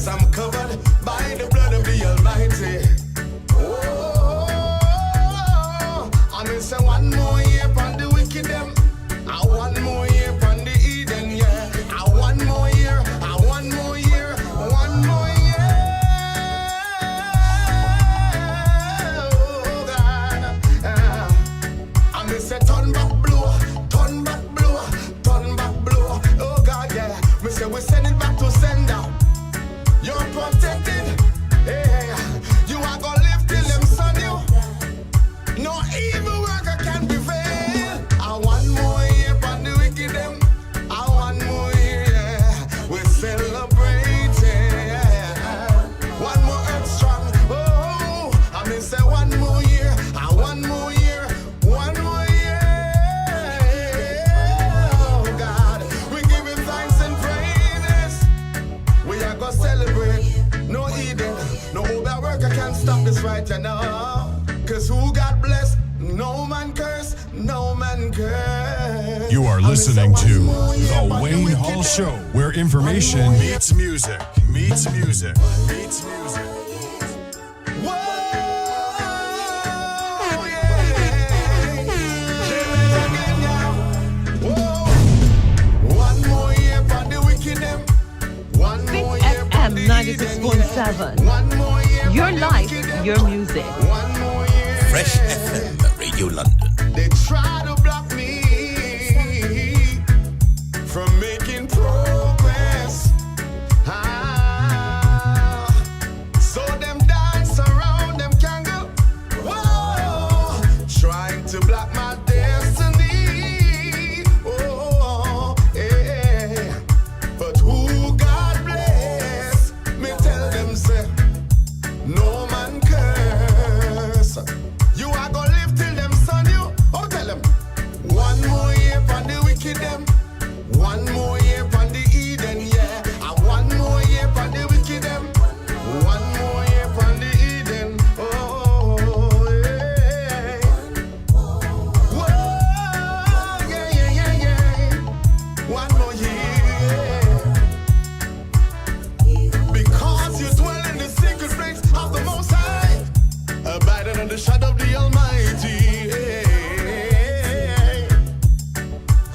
because I'm covered by the blood of the Almighty. Oh, I may say one more year upon the wicked them. I one more year upon the Eden, yeah. I one more year, I one more year, one more year. Oh God, I may say turn back blow, turn back blow, turn back blow. Oh God, yeah. We say we send it back to sender. You're protected, hey. You are gonna live till them son you. No evil worker can prevail. I want more year upon the wicked them. I want more year, yeah. We're celebrating, yeah. One more earth strong. Oh, I may say one more year. I want more year. One more year. Oh God, we give him thanks and praises. We are gonna celebrate. No Eden, no Oba worker can stop this right now. Cause who got blessed, no man curse, no man curse. You are listening to The Wayne Hall Show, where information meets music, meets music, meets music. Whoa, yeah. Share it again now. Whoa. One more year for the wicked them. One more year for FM the 96.7. One more year Your for the life, wicked them. your music. One more year. Fresh FM, Radio London. They try to block me from making progress. So them dance around, them can go. Whoa, trying to block my destiny. Oh, yeah. But who God bless, me tell them say, no man curse. You are gonna live till them son you. Oh, tell them. One more year upon the wicked them. One more year upon the Eden, yeah. One more year upon the wicked them. One more year upon the Eden. Oh, yeah. Whoa, yeah, yeah, yeah, yeah. One more year. Because you dwell in the secret place of the Most High, abiding in the shadow of the Almighty.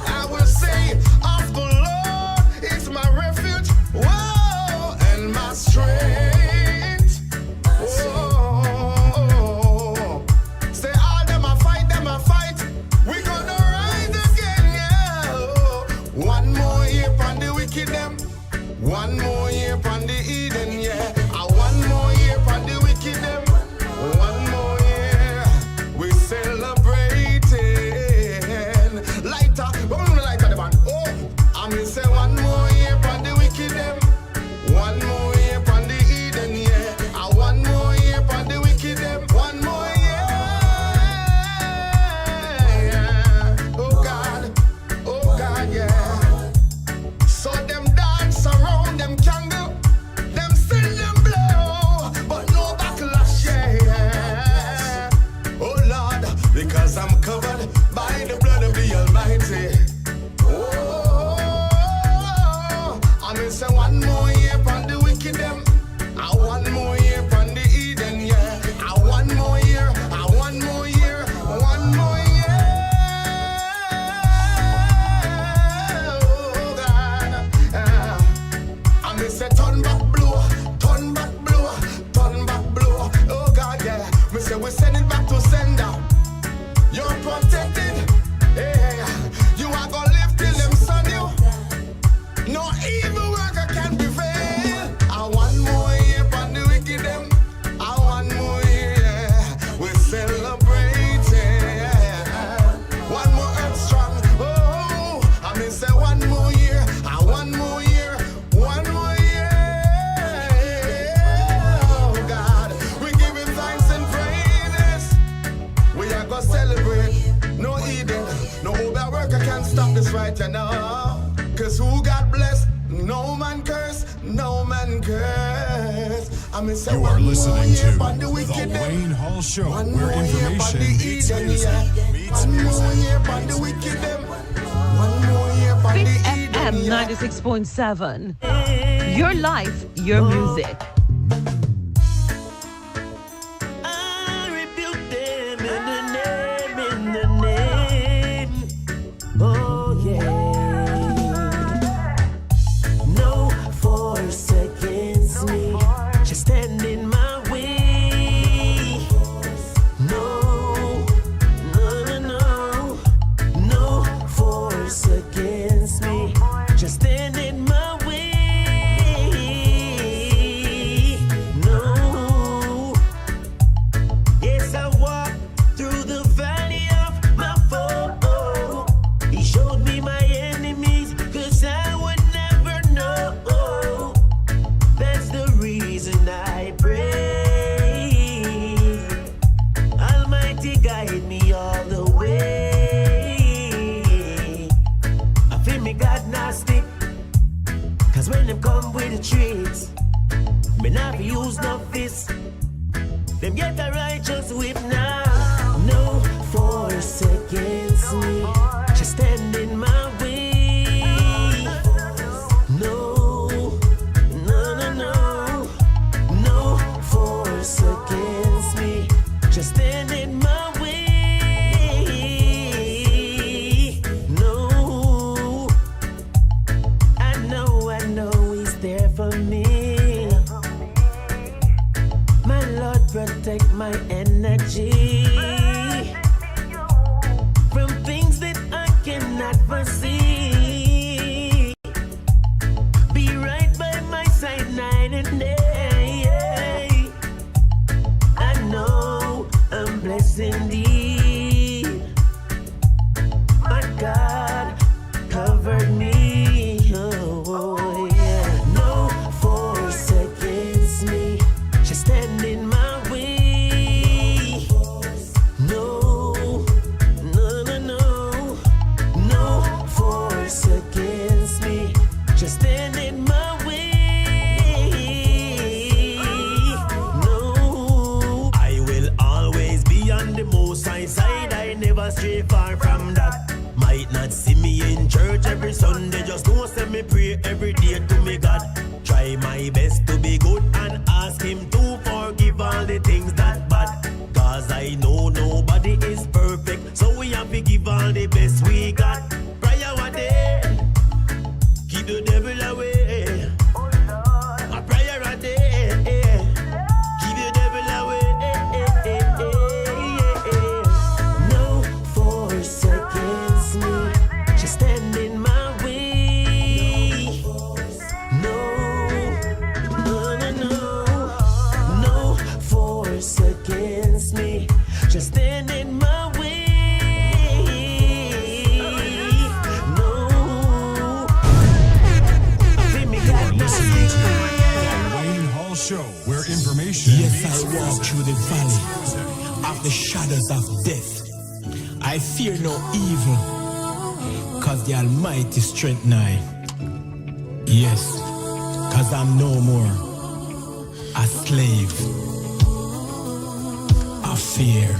I will say, of the Lord is my refuge, whoa, and my strength. Whoa. Say all them a fight, we gonna rise again, yeah. One more year upon the wicked them. One more year upon the Eden, yeah. One more year upon the wicked them. One more year, we celebrating. Lighter, but we don't lighter the man. Oh, I mean say one more year upon the wicked them. One more year upon the Eden, yeah. One more year upon the wicked them. One more year. Oh God, yeah. So them dance around, them candle, them sing, them blow, but no backlash, yeah. Oh Lord, because I'm covered by the blood of the Almighty. Oh, I may say one more year upon the wicked them. One more year upon the Eden, yeah. One more year, one more year, one more year. Oh God, I may say turn back blow, turn back blow, turn back blow. Oh God, yeah. Me say we send it back to sender. You're protected, hey. You are gonna live till them son you. No evil worker can prevail. I want more year upon the wicked them. I want more year, yeah. We're celebrating, yeah. One more earth strong. Oh, I may say one more year. I want more year. One more year. Oh God, we give him thanks and praises. We are gonna celebrate. No Eden, no Oba worker can stop this right now. Cause who got blessed, no man curse, no man curse. I mean, say You are listening to The The Wayne Hall Show, one where more year information upon the meets Eden, music, yeah. meets One more music. year upon the wicked them. One more year upon the Eden, FM yeah. 96.7. Your life, your music. I rebuke them in the name. Oh yeah. No force against me. Just stand in my way. No, no, no, no. No force against me. Just stand in my way. No. Yes, I walk through the valley of my foe. He showed me my enemies, 'cause I would never know. That's the reason I pray. Almighty guide me all the way. I feel me God nasty, 'cause when them come with the tricks, me not use no fist. Them get a righteous whip now. No force against me. Just stand in my way. No, no, no, no. No force against me. Just stand in my way. No. I know he's there for me. My Lord, protect my energy from things that I cannot foresee. Be right by my side night and day. I know I'm blessed indeed. My God covered me. Oh, yeah. No force against me. Just stand in my way. No, no, no, no. No force against me. Just stand in my way. No. I will always be on the most high side. I never stray far from that. Might not see me in church every Sunday. Just don't send me pray every day to me God. Try my best to be good and ask him to forgive all the things that bad. 'Cause I know nobody is perfect, so we have to give all the best we got. Prayer one day, keep the devil away. A prayer a day, keep the devil away. No force against me. Just stand in my way. No, no, no, no. No force against me. Just stand in my way. No. I feel me God Listening to the Wayne Hall Show, where information Yes, meets I walk music. through the valley of the shadows of death. I fear no evil, 'cause the Almighty strength nigh. Yes, 'cause I'm no more a slave of fear.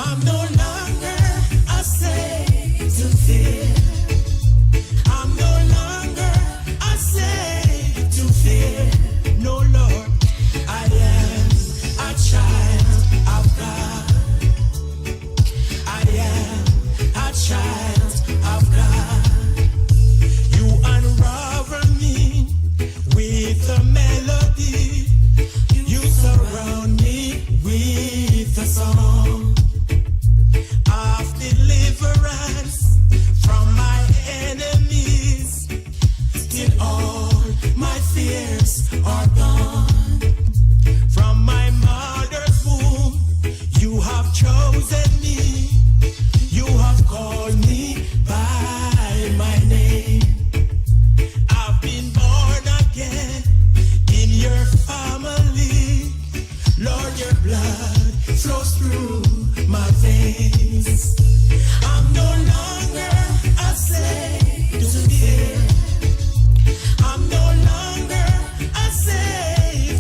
I'm no longer a slave to fear. I'm no longer a slave to fear. No, Lord, I am a child of God. I am a child of God. You unravel me with a melody. You surround me with a song of deliverance from my enemies. Till all my fears are gone. From my mother's womb, you have chosen me. You have called me by my name. I've been born again in your family. Lord, your blood flows through my veins. I'm no longer a slave to fear. I'm no longer a slave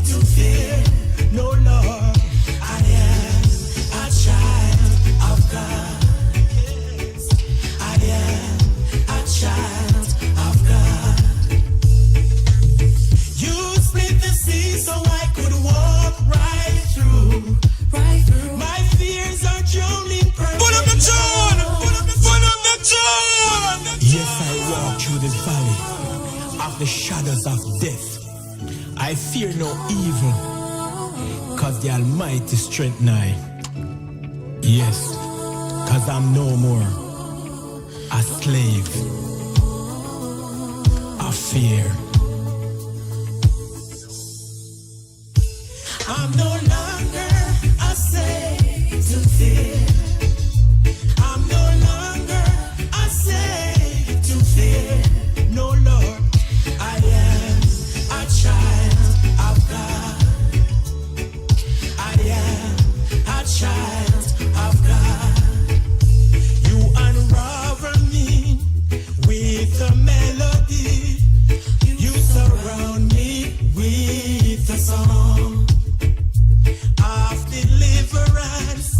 valley of the shadows of death, I fear no evil, cause the Almighty strength nigh. Yes, cause I'm no more a slave of fear. I'm no longer a slave to fear. I'm no longer a slave to fear. No, Lord, I am a child of God. I am a child of God. You unravel me with a melody. You surround me with a song of deliverance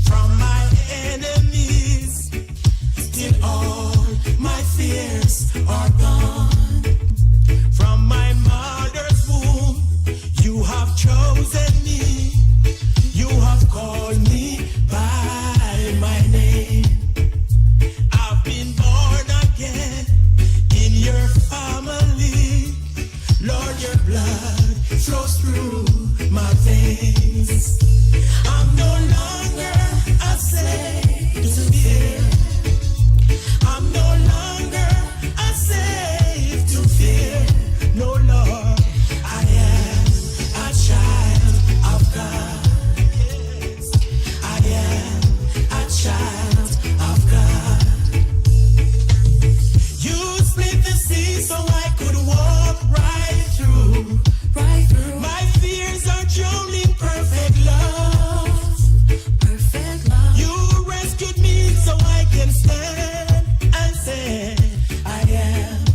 from my enemies. Till all my fears are gone. From my mother's womb, you have chosen me. You have called me by my name. I've been born again in your family. Lord, your blood flows through my veins. I'm no longer a slave to fear. I'm no longer a slave to fear. No, Lord, I am a child of God. Yes, I am a child of God. You split the sea so I could walk right through. My fears are drowned in perfect love. Perfect love. You rescued me so I can stand and say, I am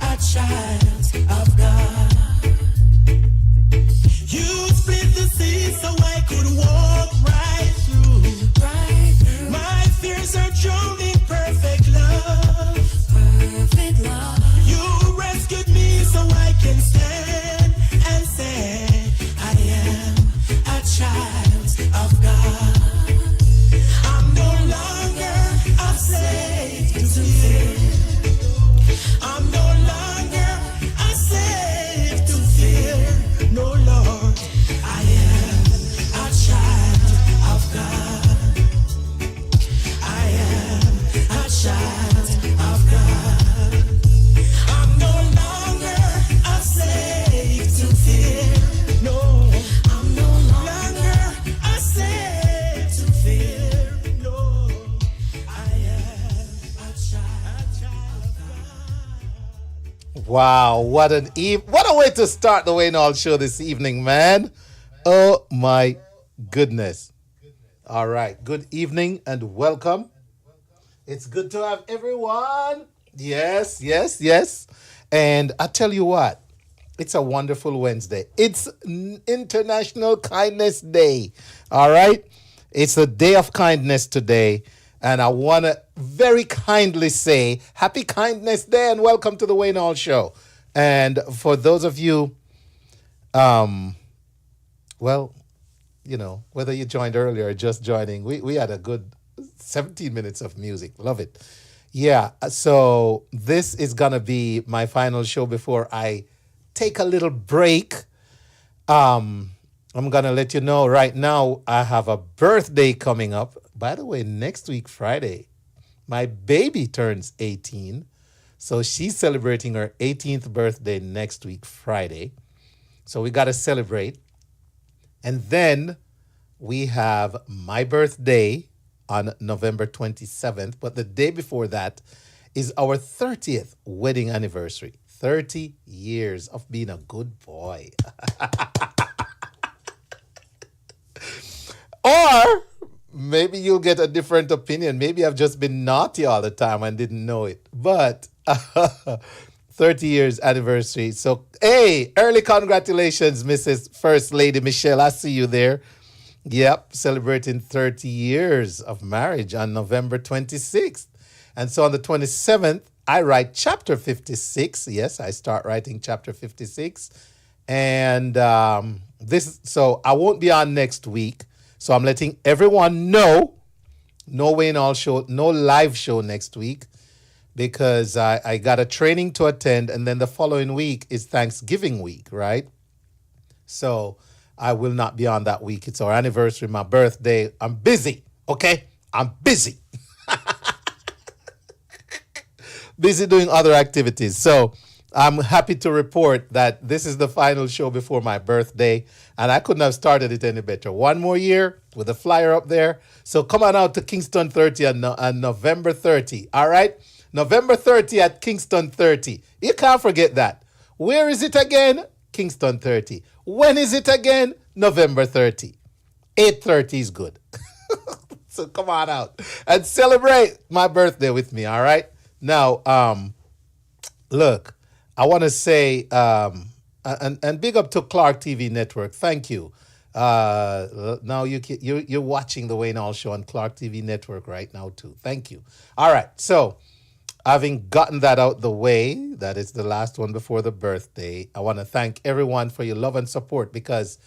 a child of God. You split the sea so I could walk right through. My fears are drowned in perfect love. Perfect love. You rescued me so I can stand and say, I am a child of God. I'm no longer a slave to fear. I'm no longer a slave to fear. No, Lord, I am a child of God. I am a child of God. I'm no longer a slave to fear. No, I'm no longer a slave to fear. No, I am a child of God. Wow, what a way to start the Wayne Hall show this evening, man. Oh my goodness. All right, good evening and welcome. It's good to have everyone. Yes, yes, yes. And I tell you what, it's a wonderful Wednesday. It's International Kindness Day. All right? It's a day of kindness today. And I want to very kindly say Happy Kindness Day and welcome to the Wayne Hall Show. And for those of you, well, you know, whether you joined earlier or just joining, we had a good 17 minutes of music. Love it. Yeah, so this is going to be my final show before I take a little break. I'm going to let you know right now I have a birthday coming up. By the way, next week, Friday, my baby turns 18. So she's celebrating her 18th birthday next week, Friday. So we got to celebrate. And then we have my birthday on November 27th. But the day before that is our 30th wedding anniversary. 30 years of being a good boy. Or maybe you'll get a different opinion. Maybe I've just been naughty all the time and didn't know it. But 30 years anniversary. So, hey, early congratulations, Mrs. First Lady Michelle. I see you there. Yep, celebrating 30 years of marriage on November 26th. And so on the 27th, I write chapter 56. Yes, I start writing chapter 56. And so I won't be on next week. So I'm letting everyone know, no Wayne Hall show, no live show next week, because I got a training to attend, and then the following week is Thanksgiving week, right? So I will not be on that week. It's our anniversary, my birthday. I'm busy, okay? I'm busy. Busy doing other activities. So I'm happy to report that this is the final show before my birthday, and I couldn't have started it any better. One more year with a flyer up there. So come on out to Kingston 30 on November 30. All right? November 30 at Kingston 30. You can't forget that. Where is it again? Kingston 30. When is it again? November 30. 8:30 is good. So come on out and celebrate my birthday with me, all right? Now, look, I want to say, and big up to Clark TV Network. Thank you. Now you're watching the Wayne Hall Show on Clark TV Network right now too. Thank you. All right, so having gotten that out the way, that is the last one before the birthday. I want to thank everyone for your love and support, because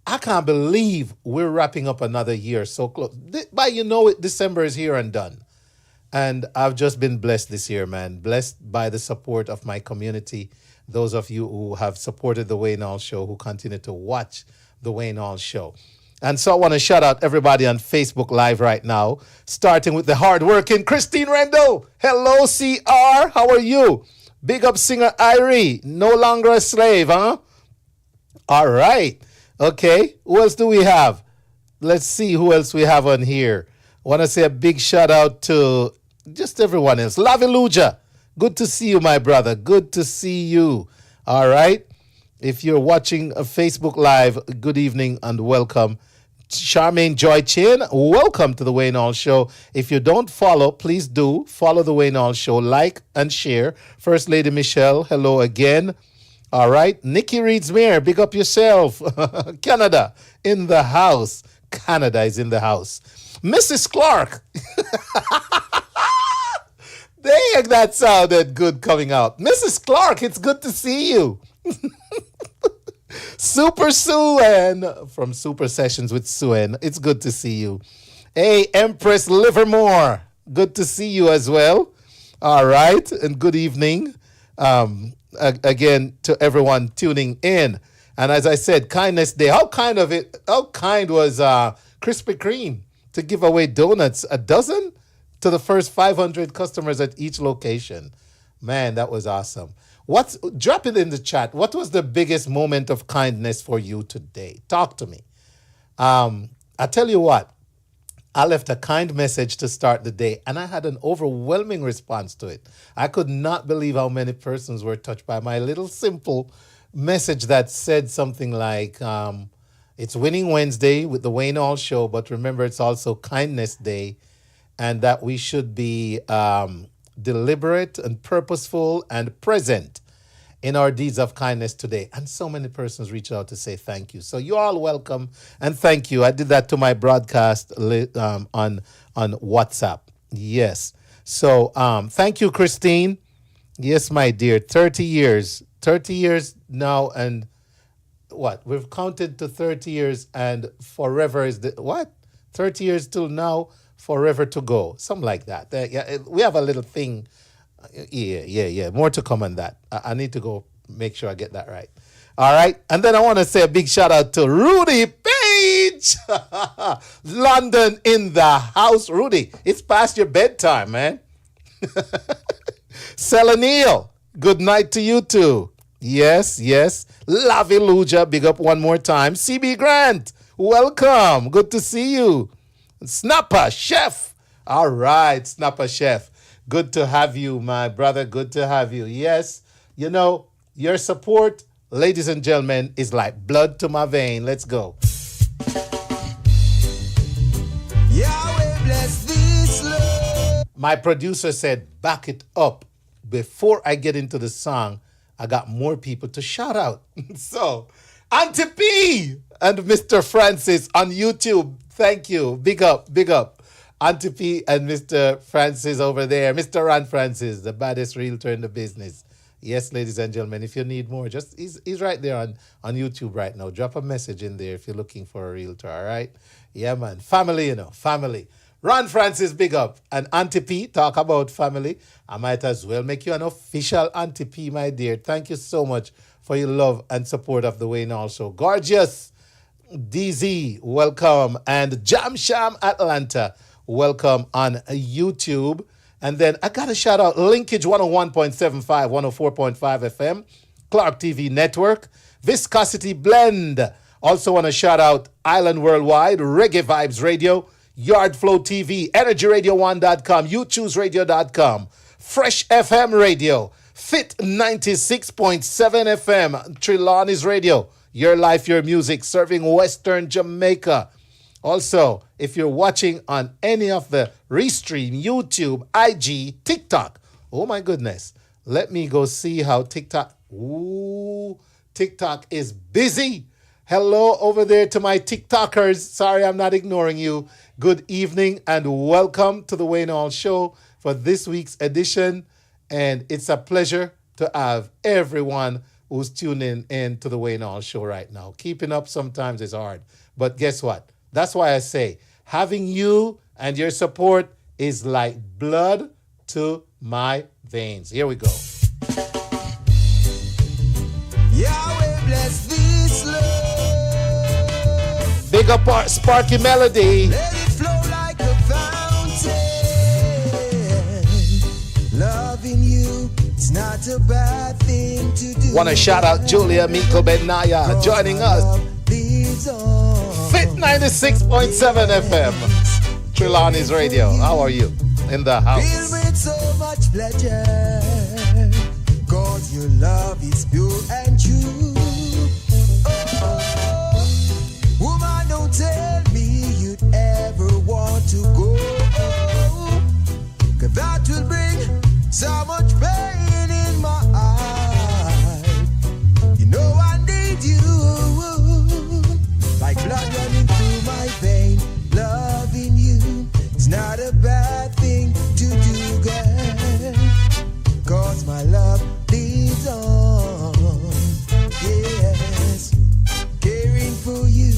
I can't believe we're wrapping up another year so close. But you know it, December is here and done. And I've just been blessed this year, man. Blessed by the support of my community. Those of you who have supported the Wayne Hall Show, who continue to watch the Wayne Hall Show. And so I want to shout out everybody on Facebook Live right now, starting with the hardworking Christine Rendell. Hello, CR. How are you? Big up singer Irie. No longer a slave, huh? All right. Okay. Who else do we have? Let's see who else we have on here. I want to say a big shout out to just everyone else. Laviluja, good to see you, my brother. Good to see you. All right. If you're watching a Facebook Live, good evening and welcome. Charmaine Joy Chin, welcome to the Wayne Hall Show. If you don't follow, please do follow the Wayne Hall Show, like and share. First Lady Michelle, hello again. All right. Nikki Reeds Mayer, big up yourself. Canada in the house. Canada is in the house. Mrs. Clark. Dang, that sounded good coming out. Mrs. Clark, it's good to see you. Super Suen from Super Sessions with Suen. It's good to see you. Hey, Empress Livermore. Good to see you as well. All right. And good evening again to everyone tuning in. And as I said, Kindness Day. How kind was Krispy Kreme to give away donuts, a dozen, to the first 500 customers at each location? Man, that was awesome. Drop it in the chat. What was the biggest moment of kindness for you today? Talk to me. I tell you what, I left a kind message to start the day, and I had an overwhelming response to it. I could not believe how many persons were touched by my little simple message that said something like, it's Winning Wednesday with the Wayne Hall Show, but remember, it's also Kindness Day, and that we should be deliberate and purposeful and present in our deeds of kindness today. And so many persons reach out to say thank you. So you're all welcome and thank you. I did that to my broadcast on WhatsApp. Yes. So thank you, Christine. Yes, my dear. 30 years. 30 years now, and what? We've counted to 30 years, and forever is the what? 30 years till now, forever to go. Something like that. Yeah, we have a little thing. Yeah. More to come on that. I need to go make sure I get that right. All right. And then I want to say a big shout out to Rudy Page. London in the house. Rudy, it's past your bedtime, man. Selenil, good night to you too. Yes. Laviluja, big up one more time. CB Grant, welcome. Good to see you. Snapper Chef. All right, Snapper Chef. Good to have you, my brother. Good to have you. Yes, you know, your support, ladies and gentlemen, is like blood to my vein. Let's go. Yahweh bless this love. My producer said, back it up. Before I get into the song, I got more people to shout out. So, Auntie P and Mr. Francis on YouTube. Thank you. Big up. Auntie P and Mr. Francis over there. Mr. Ron Francis, the baddest realtor in the business. Yes, ladies and gentlemen, if you need more, he's right there on YouTube right now. Drop a message in there if you're looking for a realtor, all right? Yeah, man. Family, family. Ron Francis, big up. And Auntie P, talk about family. I might as well make you an official Auntie P, my dear. Thank you so much for your love and support of the Wayne Hall Show. Gorgeous DZ, welcome. And Jam Sham Atlanta, welcome on YouTube. And then I got to shout out Linkage 101.75, 104.5 FM, Clark TV Network, Viscosity Blend. Also want to shout out Island Worldwide, Reggae Vibes Radio, Yard Flow TV, EnergyRadio1.com, YouChooseRadio.com, Fresh FM Radio, Fit 96.7 FM, Trelawney's Radio, Your Life, Your Music, serving Western Jamaica. Also, if you're watching on any of the Restream, YouTube, IG, TikTok, oh my goodness, let me go see how TikTok is busy. Hello over there to my TikTokers. Sorry, I'm not ignoring you. Good evening and welcome to the Wayne Hall Show for this week's edition. And it's a pleasure to have everyone who's tuning in to the Wayne Hall Show right now. Keeping up sometimes is hard. But guess what? That's why I say having you and your support is like blood to my veins. Here we go. Yahweh bless this love. Big up our Sparky Melody. Let it flow like a fountain. Loving you, it's not a bad thing to do. Want to shout out Julia Miko Benaya joining us. Fit 96.7 FM, Trelawney's Radio. How are you? In the house. Filled with so much pleasure. Cause your love is pure and true. Oh, woman, don't tell me you'd ever want to go. Cause that will bring so much pain in my heart. You know I need you. Like blood running through my vein. Loving you, it's not a bad thing to do, girl. Cause my love leads on. Yes, caring for you,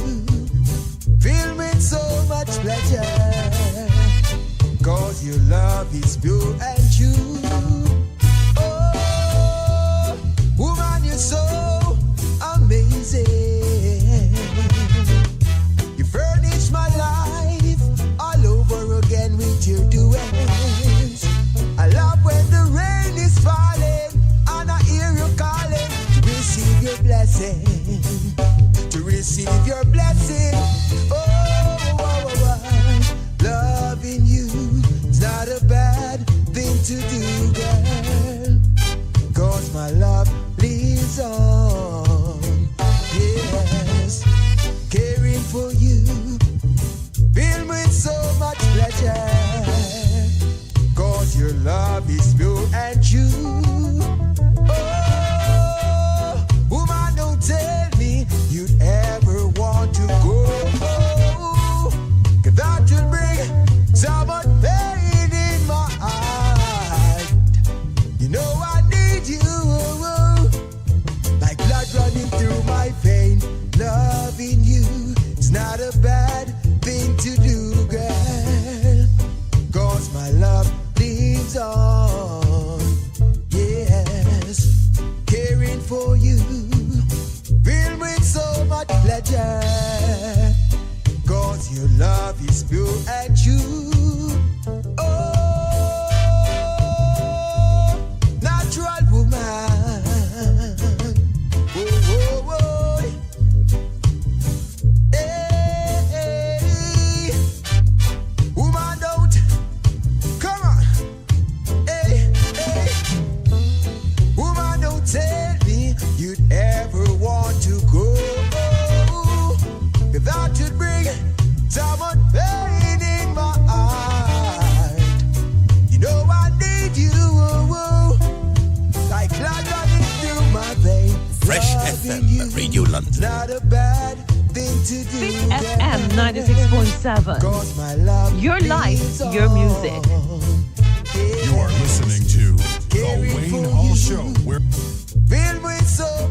filled with so much pleasure. Cause your love is pure and true. Oh, woman, you're so amazing. You furnish my life all over again with your doings. I love when the rain is falling and I hear you calling to receive your blessing. To receive your blessing. Loving you is not a bad thing to do, girl. Cause my love lives on. Yes, caring for you, filled with so much pleasure. Cause your love is pure and true. Oh, woman, don't tell me you'd ever want to go. Cause that will bring so much pain in my heart. You know I need you. Like blood running through my vein. Loving you, it's not a bad thing to do, girl. Cause my love lives on. Yes, caring for you, filled with so much pleasure. Cause your love is pure and true. Oh, natural woman. Oh, oh, oh. Hey, woman, don't. Come on. Hey, hey. Woman, don't tell me you'd ever want to go. Cause that should bring so much pain in my heart. You know I need you. Like blood running through my veins. Fresh FM, Radio London. Not a bad thing to do. Fit FM 96.7. Cause my love Your life, your music. You are listening to The Wayne Hall Show, where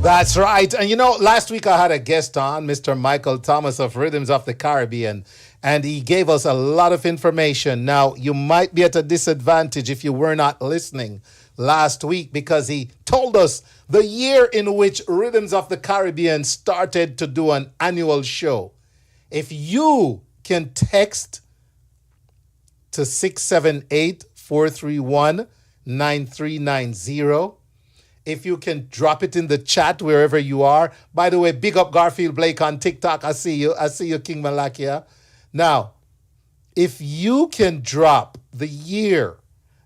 That's right. And you know, last week I had a guest on, Mr. Michael Thomas of Rhythms of the Caribbean. and he gave us a lot of information. Now, you might be at a disadvantage if you were not listening last week because he told us the year in which Rhythms of the Caribbean started to do an annual show. If you can text to 678-431-9390, if you can drop it in the chat wherever you are. By the way, big up Garfield Blake on TikTok. I see you, King Malakia. Now, if you can drop the year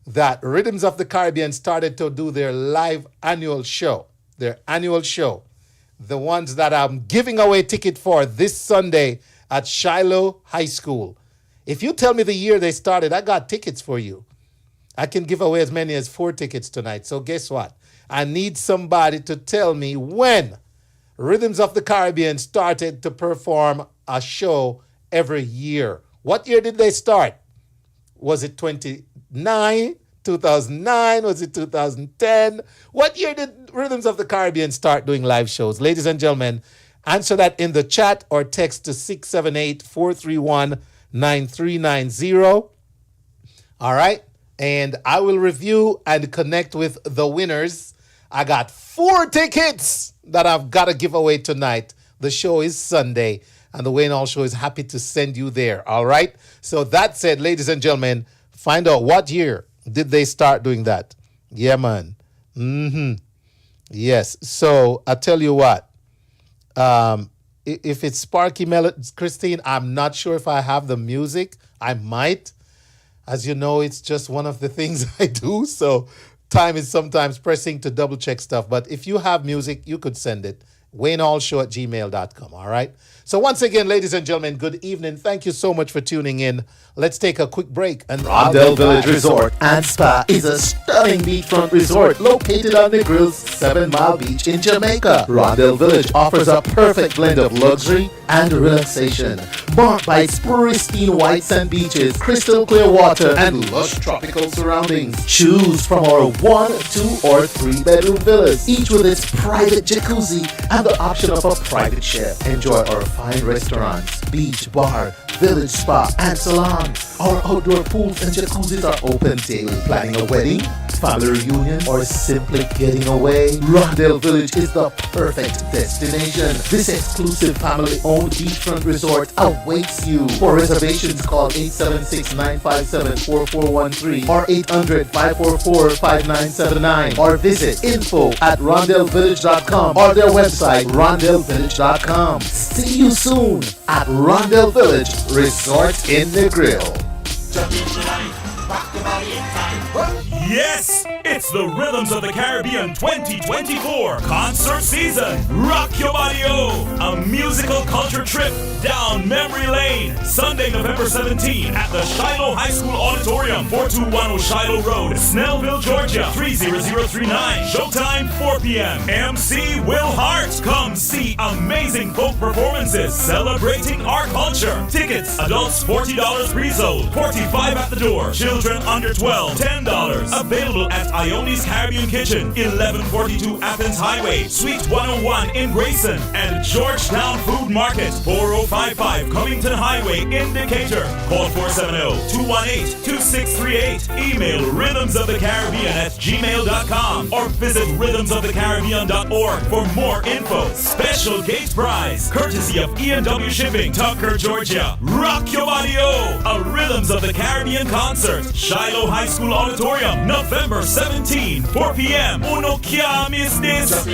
that Rhythms of the Caribbean started to do their live annual show, the ones that I'm giving away ticket for this Sunday at Shiloh High School. If you tell me the year they started, I got tickets for you. I can give away as many as 4 tickets tonight. So guess what? I need somebody to tell me when Rhythms of the Caribbean started to perform a show every year. What year did they start? Was it 2009? Was it 2010? What year did Rhythms of the Caribbean start doing live shows? Ladies and gentlemen, answer that in the chat or text to 678-431-9390. All right? And I will review and connect with the winners. I got 4 tickets that I've got to give away tonight. The show is Sunday, and the Wayne Hall Show is happy to send you there. All right? So that said, ladies and gentlemen, find out what year did they start doing that. Yeah, man. Yes. So I tell you what. If it's Sparky Melody, Christine, I'm not sure if I have the music. I might. As you know, it's just one of the things I do. So time is sometimes pressing to double check stuff. But if you have music, you could send it. WayneHallShow@gmail.com. All right. So once again, ladies and gentlemen, good evening. Thank you so much for tuning in. Let's take a quick break. And Rondell Village Resort and Spa is a stunning beachfront resort located on the Grill's 7 Mile Beach in Jamaica. Rondell Village offers a perfect blend of luxury and relaxation, marked by pristine white sand beaches, crystal clear water, and lush tropical surroundings. Choose from our 1, 2, or 3 bedroom villas, each with its private jacuzzi and the option of a private chef. Enjoy our fine restaurants, beach, bar, village spa, and salon. Our outdoor pools and jacuzzis are open daily. Planning a wedding, family reunion, or simply getting away? Rondell Village is the perfect destination. This exclusive family-owned beachfront resort awaits you. For reservations, call 876-957-4413 or 800-544-5979 or visit info@rondellvillage.com or their website rondellvillage.com. See you soon at Rondell Village Resort in the Grill. Yes, it's the Rhythms of the Caribbean 2024 concert season. Rock Your Body O, a musical culture trip down memory lane. Sunday, November 17 at the Shiloh High School Auditorium, 4210 Shiloh Road, Snellville, Georgia, 30039. Showtime 4 p.m. MC Will Hart. Come see amazing folk performances celebrating our culture. Tickets, adults $40 pre-sold, $45 at the door. Children under 12, $10. Available at Ione's Caribbean Kitchen, 1142 Athens Highway, Suite 101 in Grayson, and Georgetown Food Market, 4055 Covington Highway in Decatur. Call 470-218-2638. Email rhythmsofthecaribbean@gmail.com or visit rhythmsofthecaribbean.org for more info. Special gate prize, courtesy of E&W Shipping, Tucker, Georgia. Rock Your Body O, a Rhythms of the Caribbean concert, Shiloh High School Auditorium, November 17, 4 p.m. Uno can't miss this.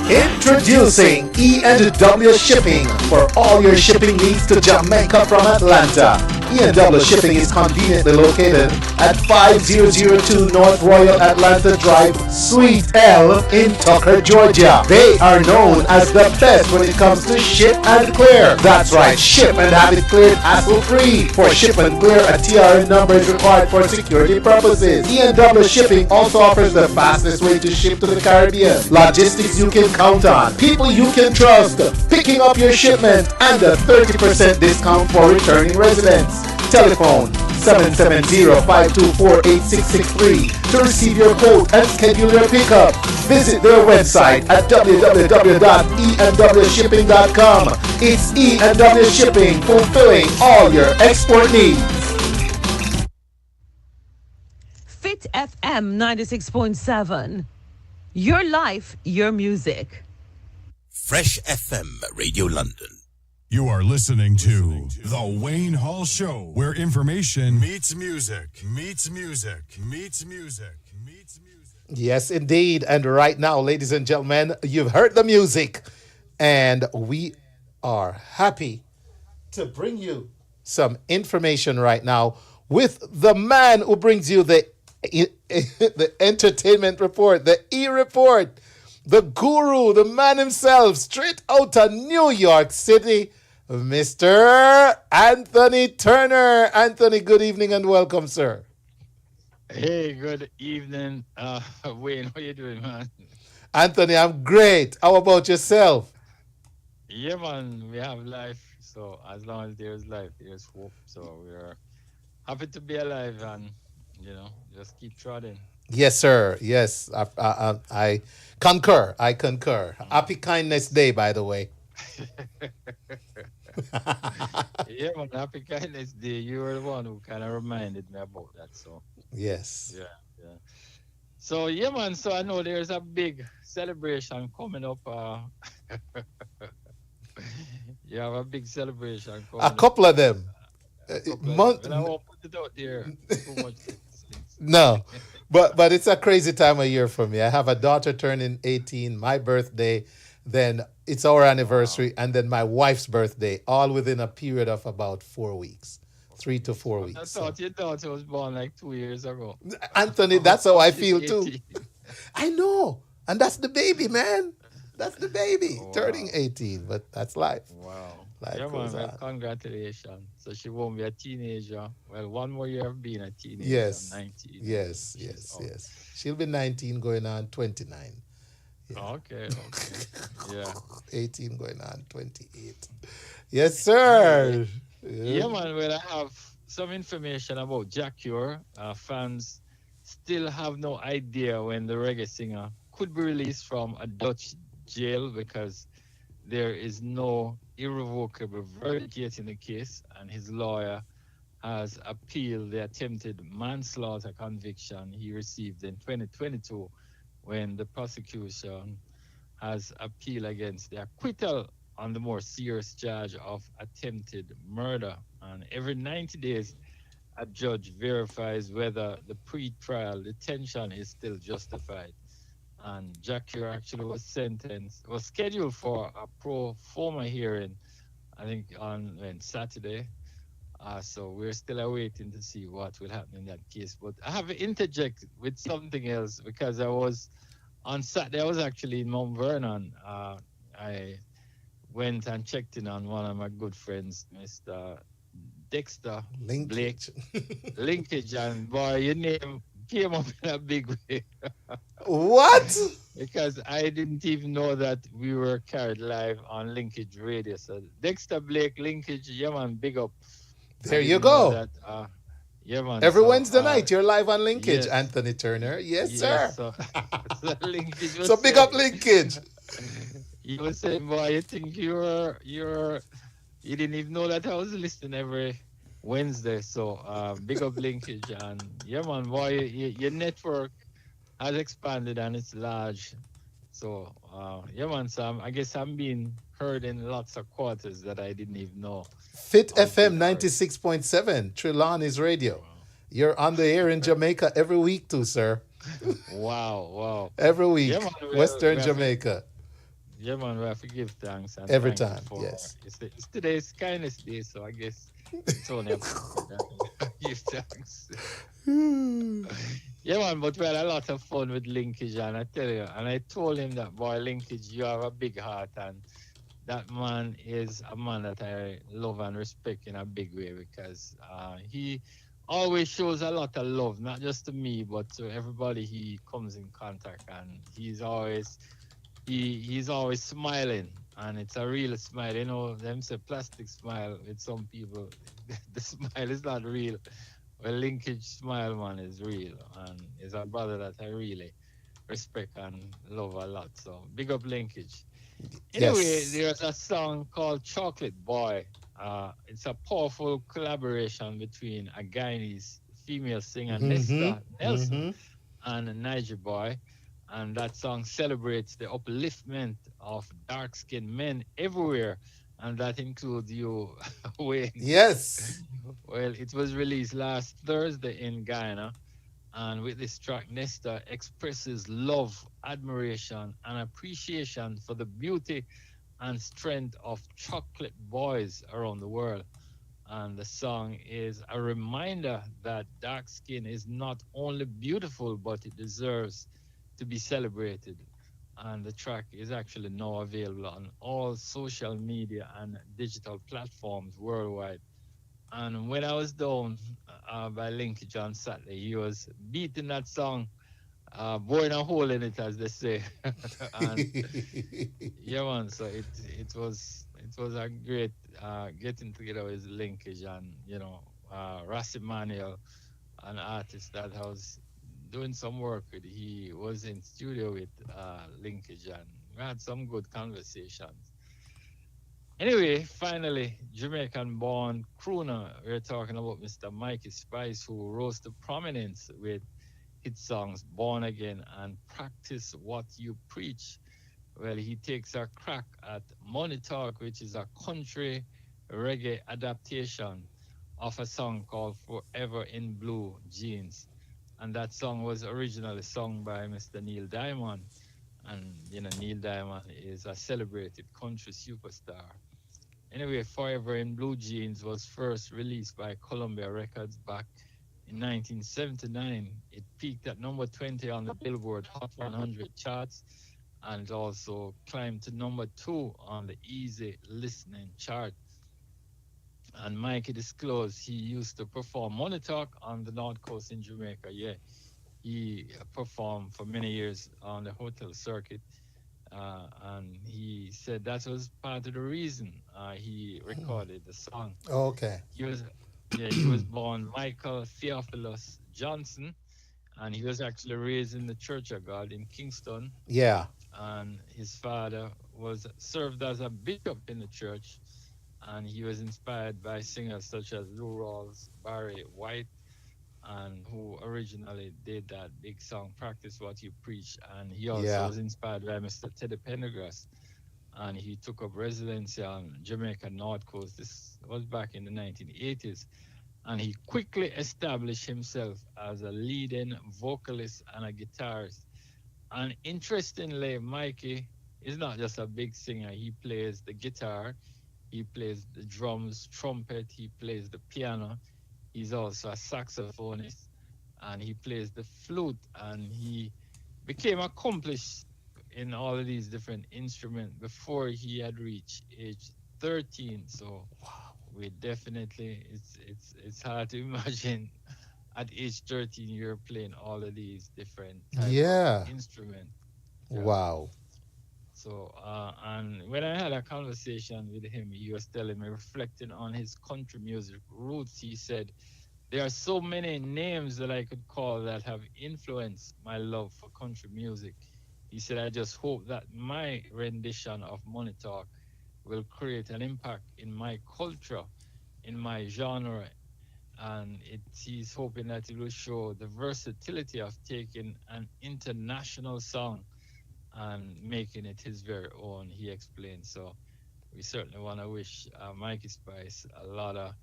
Introducing E&W Shipping for all your shipping needs to Jamaica from Atlanta. E&W Shipping is conveniently located at 5002 North Royal Atlanta Drive, Suite L in Tucker, Georgia. They are known as the best when it comes to ship and clear. That's right, ship and have it cleared hassle-free. For ship and clear, a TRN number is required for security purposes. E&W Shipping also offers the fastest way to ship to the Caribbean. Logistics you can count on, people you can trust, picking up your shipment, and a 30% discount for returning residents. Telephone 770-524-8663 to receive your quote and schedule your pickup. Visit their website at www.enwshipping.com. It's E&W Shipping, fulfilling all your export needs. Fit FM 96.7. Your life, your music. Fresh FM Radio London. You are listening to The Wayne Hall Show, where information meets music, meets music, meets music, meets music. Yes, indeed. And right now, ladies and gentlemen, you've heard the music, and we are happy to bring you some information right now with the man who brings you the entertainment report, the E-report, the guru, the man himself, straight out of New York City, Mr. Anthony Turner. Anthony, good evening and welcome, sir. Hey, good evening, Wayne. How you doing, man? Anthony, I'm great. How about yourself? Yeah, man. We have life. So as long as there's life, there's hope. So we're happy to be alive and, just keep trotting. Yes, sir. Yes, I concur. I concur. Happy Kindness Day, by the way. Yeah, man. Happy Kindness Day. You were the one who kind of reminded me about that. So Yes. yeah. So yeah, man. So I know there's a big celebration coming up. You have a big celebration coming A up. couple of them. But I won't put it out there too much. No, but it's a crazy time of year for me. I have a daughter turning 18, my birthday, then it's our anniversary, and then my wife's birthday, all within a period of about 4 weeks, 3 to 4 weeks. I thought your daughter was born like 2 years ago. Anthony, that's how I feel She's too. 18. I know, and that's the baby, man. That's the baby Wow. turning 18, but that's life. Wow. Life Yeah, man, goes well, on. congratulations. So she won't be a teenager. Well, one more year of being a teenager. Yes. 19. Yes, She's yes, out. yes. She'll be 19 going on 29. Okay. Yeah. 18 going on 28. Yes, sir. Yeah, man. Well, I have some information about Jack Ure. Fans still have no idea when the reggae singer could be released from a Dutch jail because there is no irrevocable verdict yet in the case, and his lawyer has appealed the attempted manslaughter conviction he received in 2022 when the prosecution has appealed against the acquittal on the more serious charge of attempted murder. And every 90 days, a judge verifies whether the pre-trial detention is still justified. And Jack Ure actually was scheduled for a pro forma hearing, I think on Saturday. So we're still awaiting to see what will happen in that case. But I have to interject with something else because on Saturday, I was actually in Mount Vernon. I went and checked in on one of my good friends, Mr. Dexter Linkage. Blake. Linkage, and boy, your name came up in a big way. What? Because I didn't even know that we were carried live on Linkage Radio. So Dexter Blake, Linkage, yeah man, big up. There I you didn't know go. That, yeah man. Every so, Wednesday night, you're live on Linkage, yes. Anthony Turner. Yes, Yes, sir. so Linkage was So big saying- up Linkage. You were saying, boy, you think you didn't even know that I was listening every Wednesday. So big up Linkage, and yeah man, boy, your network has expanded and it's large. So yeah man, so I guess I'm being heard in lots of quarters that I didn't even know. Fit FM 96.7, Trelawney's radio. You're on the air in Jamaica every week too, sir. Wow. Every week. Yeah, man, Western we have- Jamaica. Yeah man, we have to give thanks. And Every thank you time, for- yes. It's today's kindness day, so I guess it's only give thanks. Yeah man, but we had a lot of fun with Linkage, and I tell you, and I told him that, boy, Linkage, you have a big heart, and that man is a man that I love and respect in a big way because he always shows a lot of love, not just to me, but to everybody he comes in contact, and he's always smiling, and it's a real smile. You know, them say plastic smile with some people. The smile is not real, Well, Linkage Smile Man is real, and is a brother that I really respect and love a lot. So big up Linkage. Anyway, Yes. there's a song called Chocolate Boy. It's a powerful collaboration between a Guyanese female singer, Mm-hmm. Nesta Nelson, Mm-hmm. and a Niger boy. And that song celebrates the upliftment of dark skinned men everywhere. And that includes you, Wayne. Yes. Well, it was released last Thursday in Guyana. And with this track, Nesta expresses love, admiration, and appreciation for the beauty and strength of chocolate boys around the world. And the song is a reminder that dark skin is not only beautiful, but it deserves to be celebrated. And the track is actually now available on all social media and digital platforms worldwide. And when I was down by Linkage on Saturday, he was beating that song, boring a hole in it, as they say. And yeah, man. So it was a great getting together with Linkage and Rassi Manuel, an artist that I was doing some work with. He was in studio with Linkage, and we had some good conversations. Anyway, finally, Jamaican-born crooner. We're talking about Mr. Mikey Spice, who rose to prominence with hit songs "Born Again" and "Practice What You Preach." Well, he takes a crack at Money Talk, which is a country reggae adaptation of a song called Forever in Blue Jeans. And that song was originally sung by Mr. Neil Diamond. And, Neil Diamond is a celebrated country superstar. Anyway, Forever in Blue Jeans was first released by Columbia Records back in 1979. It peaked at number 20 on the Billboard Hot 100 charts and also climbed to number 2 on the Easy Listening chart. And Mikey disclosed he used to perform Money Talk on the North Coast in Jamaica. Yeah, he performed for many years on the hotel circuit. And he said that was part of the reason he recorded the song. Okay. He was, yeah, he was born Michael Theophilus Johnson, and he was actually raised in the Church of God in Kingston. Yeah. And his father was served as a bishop in the church, and he was inspired by singers such as Lou Rawls, Barry White, and who originally did that big song "Practice What You Preach." And he also Yeah. was inspired by Mr. Teddy Pendergrass, and he took up residency on Jamaica North Coast. This was back in the 1980s, and he quickly established himself as a leading vocalist and a guitarist. And interestingly, Mikey is not just a big singer. He plays the guitar, he plays the drums, trumpet, he plays the piano. He's also a saxophonist, and he plays the flute. And he became accomplished in all of these different instruments before he had reached age 13. So we definitely, it's hard to imagine at age 13 you're playing all of these different type Yeah. of instruments. Yeah. Wow. So, and when I had a conversation with him, he was telling me, reflecting on his country music roots, he said, there are so many names that I could call that have influenced my love for country music. He said, I just hope that my rendition of Money Talk will create an impact in my culture, in my genre, and he's hoping that it will show the versatility of taking an international song and making it his very own, he explained. So we certainly want to wish Mikey Spice a lot of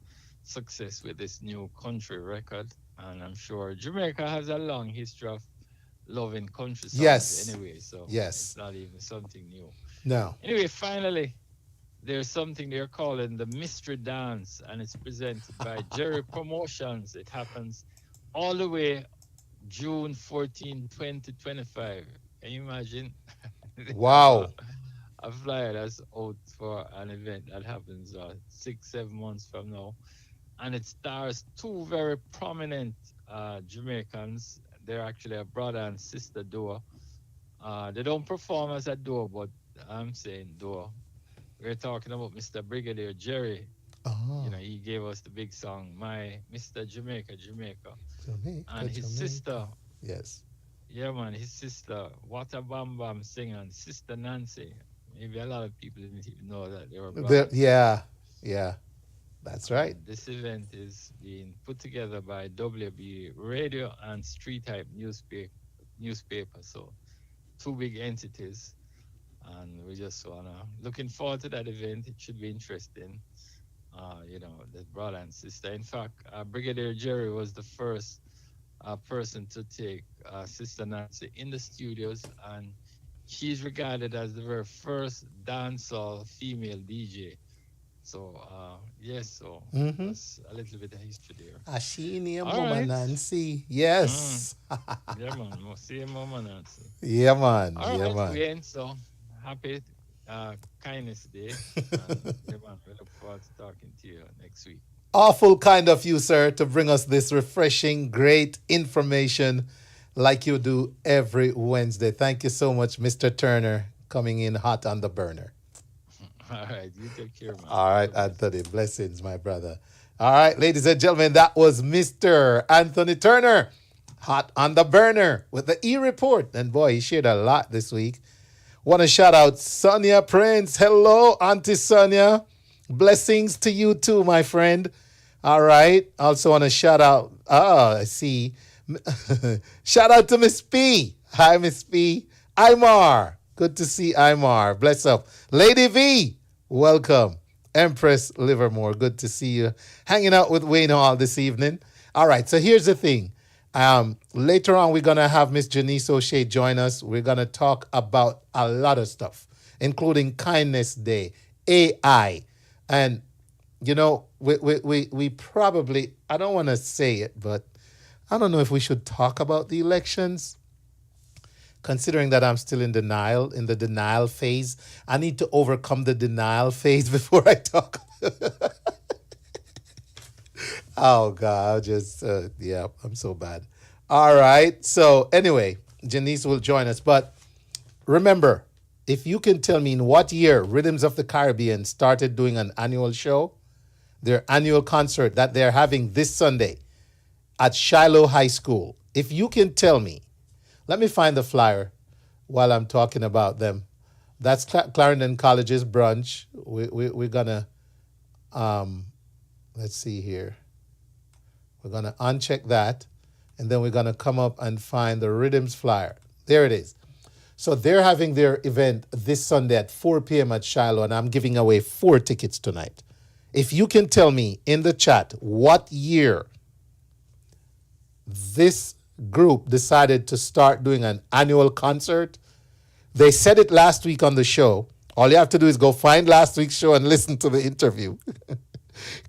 success with this new country record. And I'm sure Jamaica has a long history of loving country songs Yes. anyway, so Yes. it's not even something new. No. Anyway, finally, there's something they're calling the Mystery Dance, and it's presented by Jerry Promotions. It happens all the way June 14, 2025. Can you imagine? Wow. A flyer that's out for an event that happens 6-7 months from now. And it stars two very prominent Jamaicans. They're actually a brother and sister duo. They don't perform as a duo, but I'm saying duo. We're talking about Mr. Brigadier Jerry Oh, He gave us the big song, My Mr. Jamaica, Jamaica. Jamaica, And his sister, Jamaica. Yes. yeah, man, his sister, What a Bam Bam singer, Sister Nancy. Maybe a lot of people didn't even know that they were brother and sister. Yeah, yeah, that's right. And this event is being put together by WB Radio and Street Type newspaper. So two big entities. And we just wanna looking forward to that event. It should be interesting. The brother and sister. In fact, Brigadier Jerry was the first person to take Sister Nancy in the studios, and she's regarded as the very first dancehall female DJ. So, yes, so Mm-hmm. that's a little bit of history there. Ashini and All Mama right. Nancy. Mm, Yes. yeah, man. We'll see you, Mama Nancy. Yeah, man. All Yeah, right, man. Wayne. So, happy Kindness Day. And, yeah, man, we look forward to talking to you next week. Awful kind of you, sir, to bring us this refreshing, great information like you do every Wednesday. Thank you so much, Mr. Turner, coming in hot on the burner. All right, you take care, man. All right, God bless. Anthony. Blessings, my brother. All right, ladies and gentlemen, that was Mr. Anthony Turner, hot on the burner with the E report. And boy, he shared a lot this week. Want to shout out Sonia Prince. Hello, Auntie Sonia. Blessings to you too, my friend. All right. Also want to shout out. Oh, I see. Shout out to Miss P. Hi, Miss P. Imar. Good to see Imar. Bless up. Lady V. Welcome. Empress Livermore. Good to see you. Hanging out with Wayne Hall this evening. All right. So here's the thing. Later on, we're going to have Miss Janice O'Shea join us. We're going to talk about a lot of stuff, including Kindness Day, AI. And, we probably, I don't want to say it, but I don't know if we should talk about the elections, considering that I'm still in the denial phase. I need to overcome the denial phase before I talk. Oh, God, I'm so bad. All right. So anyway, Janice will join us. But remember, if you can tell me in what year Rhythms of the Caribbean started doing an annual show, their annual concert that they're having this Sunday at Shiloh High School. If you can tell me, let me find the flyer while I'm talking about them. That's Clarendon College's brunch. We're going to, let's see here. We're going to uncheck that, and then we're going to come up and find the Rhythms flyer. There it is. So they're having their event this Sunday at 4 p.m. at Shiloh, and I'm giving away 4 tickets tonight. If you can tell me in the chat what year this group decided to start doing an annual concert. They said it last week on the show. All you have to do is go find last week's show and listen to the interview.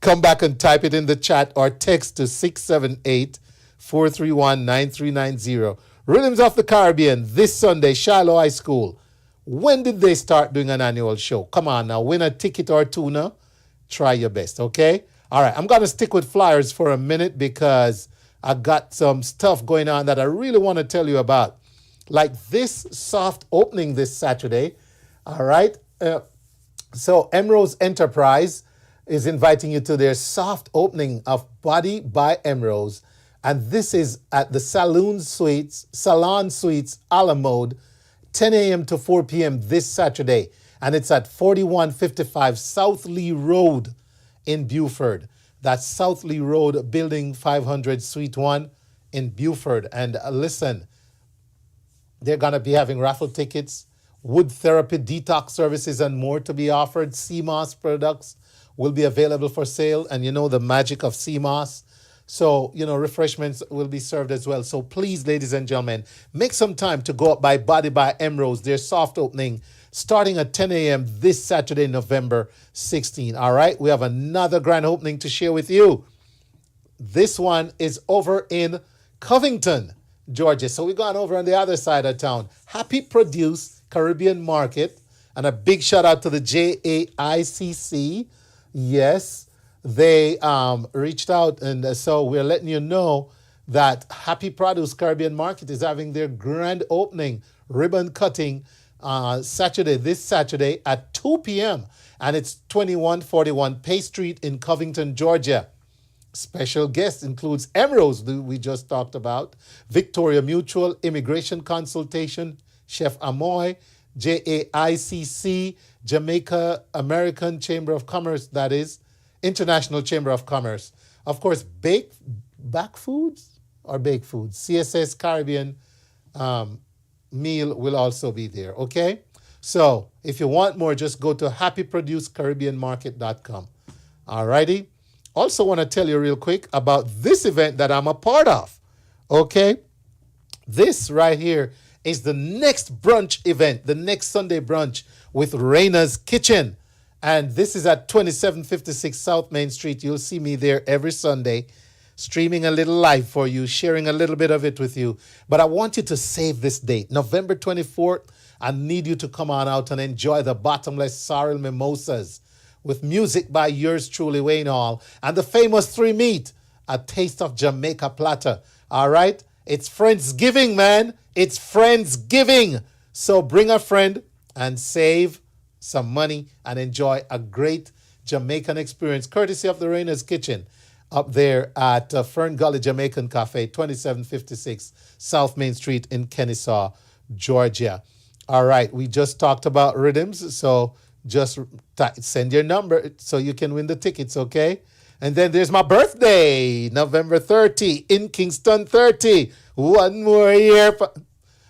Come back and type it in the chat or text to 678-431-9390. Rhythms of the Caribbean this Sunday, Shiloh High School. When did they start doing an annual show? Come on now, win a ticket or two now. Try your best, okay? All right, I'm going to stick with flyers for a minute because I got some stuff going on that I really want to tell you about. Like this soft opening this Saturday, all right? So Emerald's Enterprise is inviting you to their soft opening of Body by Emerald's. And this is at the Salon Suites, Alamode, 10 a.m. to 4 p.m. this Saturday. And it's at 4155 South Lee Road in Beaufort. That's South Lee Road, Building 500, Suite 1 in Beaufort. And listen, they're going to be having raffle tickets, wood therapy, detox services, and more to be offered. CMOS products will be available for sale. And you know the magic of CMOS. So, refreshments will be served as well. So please, ladies and gentlemen, make some time to go up by Body by Emerald's, their soft opening, starting at 10 a.m. this Saturday, November 16. All right, we have another grand opening to share with you. This one is over in Covington, Georgia. So we're going over on the other side of town. Happy Produce Caribbean Market. And a big shout out to the JAICC. Yes, they reached out. And so we're letting you know that Happy Produce Caribbean Market is having their grand opening, ribbon cutting this Saturday at 2 p.m. And it's 2141 Pay Street in Covington, Georgia. Special guest includes Emeralds, that we just talked about, Victoria Mutual, Immigration Consultation, Chef Amoy, JAICC, Jamaica American Chamber of Commerce, that is, International Chamber of Commerce. Of course, baked foods, CSS Caribbean meal will also be there, okay? So if you want more, just go to happyproducecaribbeanmarket.com. All righty? Also want to tell you real quick about this event that I'm a part of, okay? This right here is the next brunch event, the next Sunday brunch with Raina's Kitchen. And this is at 2756 South Main Street. You'll see me there every Sunday, streaming a little live for you, sharing a little bit of it with you. But I want you to save this date, November 24th. I need you to come on out and enjoy the bottomless sorrel mimosas with music by yours truly, Wayne Hall, and the famous three meat, a taste of Jamaica platter. All right? It's Friendsgiving, man. It's Friendsgiving. So bring a friend and save some money and enjoy a great Jamaican experience, courtesy of the Raina's Kitchen up there at Fern Gully Jamaican Cafe, 2756 South Main Street in Kennesaw, Georgia. All right, we just talked about rhythms, so just send your number so you can win the tickets, okay? And then there's my birthday, November 30 in Kingston 30. One more year.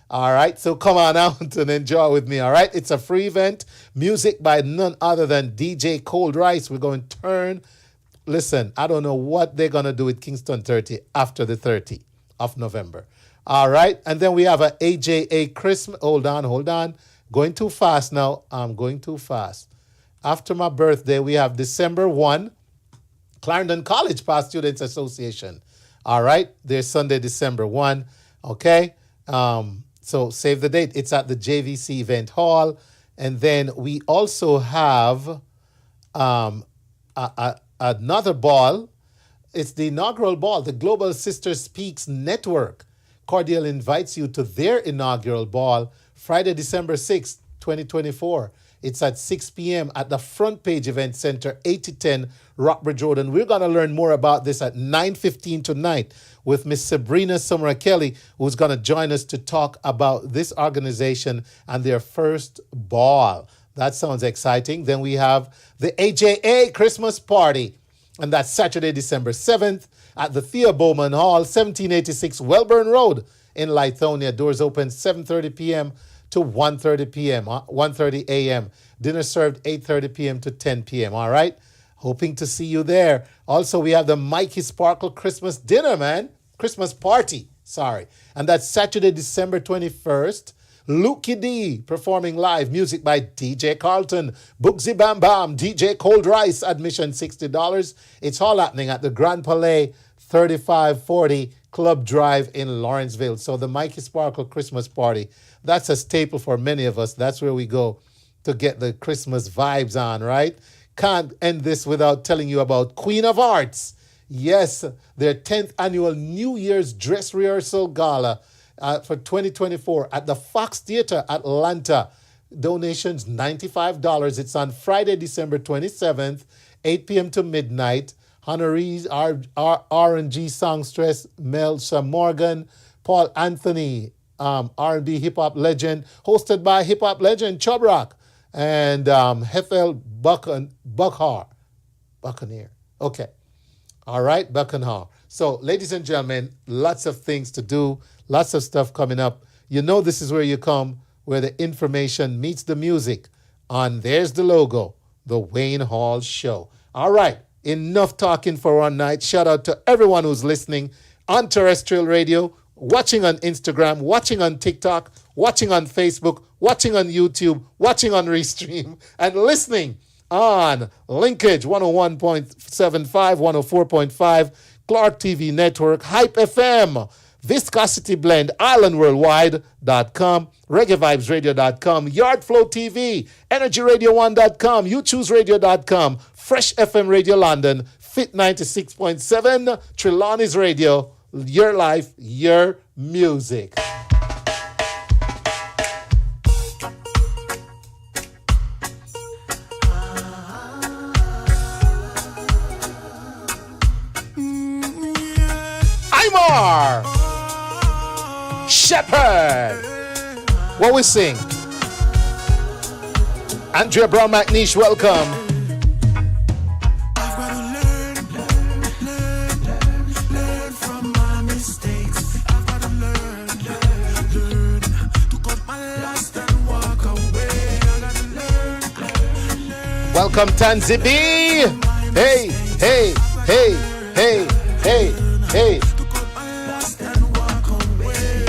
All right, so come on out and enjoy with me, all right? It's a free event. Music by none other than DJ Cold Rice. We're going to turn. Listen, I don't know what they're going to do with Kingston 30 after the 30th of November. All right, and then we have a AJA Christmas. Hold on. Going too fast now. I'm going too fast. After my birthday, we have December 1, Clarendon College Past Students Association. All right, there's Sunday, December 1. Okay, so save the date. It's at the JVC Event Hall. And then we also have another ball. It's the inaugural ball, the Global Sister Speaks Network. Cordial invites you to their inaugural ball, Friday, December 6th, 2024. It's at 6 p.m. at the Front Page Event Center, 8010 Rockbridge Road. And we're going to learn more about this at 9:15 tonight with Miss Sabrina Summer Kelly, who's going to join us to talk about this organization and their first ball. That sounds exciting. Then we have the AJA Christmas Party, and that's Saturday, December 7th at the Thea Bowman Hall, 1786 Welburn Road in Lithonia. Doors open 7:30 p.m. to 1:30 p.m., 1:30 a.m. Dinner served 8:30 p.m. to 10 p.m., all right? Hoping to see you there. Also, we have the Mikey Sparkle Christmas Dinner, man. Christmas Party, sorry. And that's Saturday, December 21st. Lukey D performing live, music by DJ Carlton, Boogsy Bam Bam, DJ Cold Rice, admission $60. It's all happening at the Grand Palais, 3540 Club Drive in Lawrenceville. So the Mikey Sparkle Christmas Party, that's a staple for many of us. That's where we go to get the Christmas vibes on, right? Can't end this without telling you about Queen of Arts. Yes, their 10th annual New Year's Dress Rehearsal Gala for 2024 at the Fox Theater, Atlanta. Donations $95. It's on Friday, December 27th, 8 p.m. to midnight. Honorees R&G songstress Melissa Morgan, Paul Anthony, R&B hip-hop legend, hosted by hip-hop legend Chub Rock, and Hethel Buccaneer. Okay. All right, Buccaneer. So, ladies and gentlemen, lots of things to do, lots of stuff coming up. You know this is where you come, where the information meets the music on There's the Logo, the Wayne Hall Show. All right, enough talking for one night. Shout out to everyone who's listening on terrestrial radio, watching on Instagram, watching on TikTok, watching on Facebook, watching on YouTube, watching on Restream, and listening on Linkage 101.75, 104.5, Clark TV Network, Hype FM, Viscosity Blend, IslandWorldwide.com, ReggaeVibesRadio.com, Yardflow TV, EnergyRadio1.com, YouChooseRadio.com, Fresh FM Radio London, Fit 96.7, Trelawney's Radio, your life, your music. Shepherd. What we sing? Andrea Brown McNish, welcome. I've got to learn from my mistakes. I've got to learn to cut my last and walk away. I got to learn. Welcome, Tanzi B. Hey, hey, hey, hey, hey, hey. To cut my last and walk away.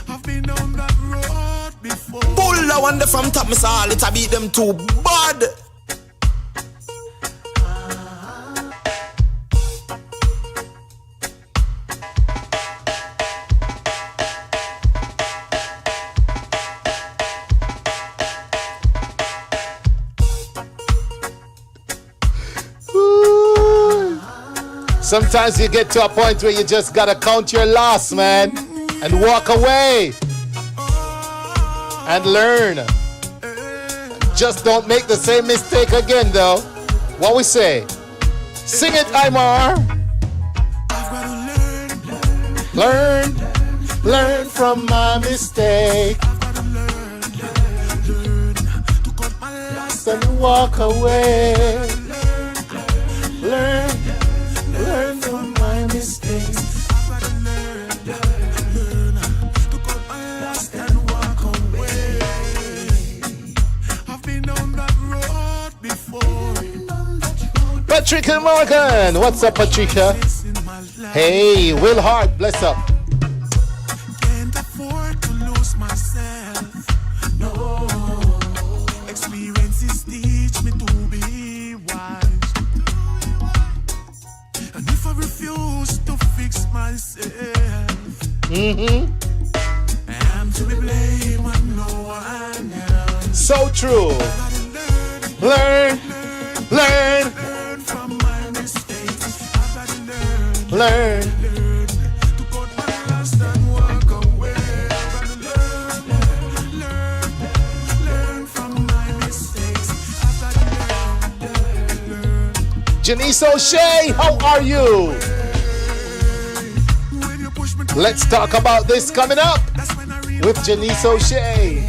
I've been down that road before. Pull the one from top, Miss All, it a beat them too bad. Sometimes you get to a point where you just gotta count your loss, man, and walk away and learn. Just don't make the same mistake again, though. What we say? Sing it, Aymar. Learn from my mistake. And walk away. Learn from my mistakes. Patricia Morgan, what's up, Patricia? Hey, Will Hart, bless up. Can't afford to lose myself. No, experiences teach me to be wise. And if I refuse to fix myself, I'm to be blamed and no one else. So true. Learn from my mistakes. I've got to learn. to cut my last and walk away. I've got to learn from my mistakes. I've got to learn. Janice O'Shea, how are you? When you push me to Let's talk about this coming up that's when I realize with Janice O'Shea.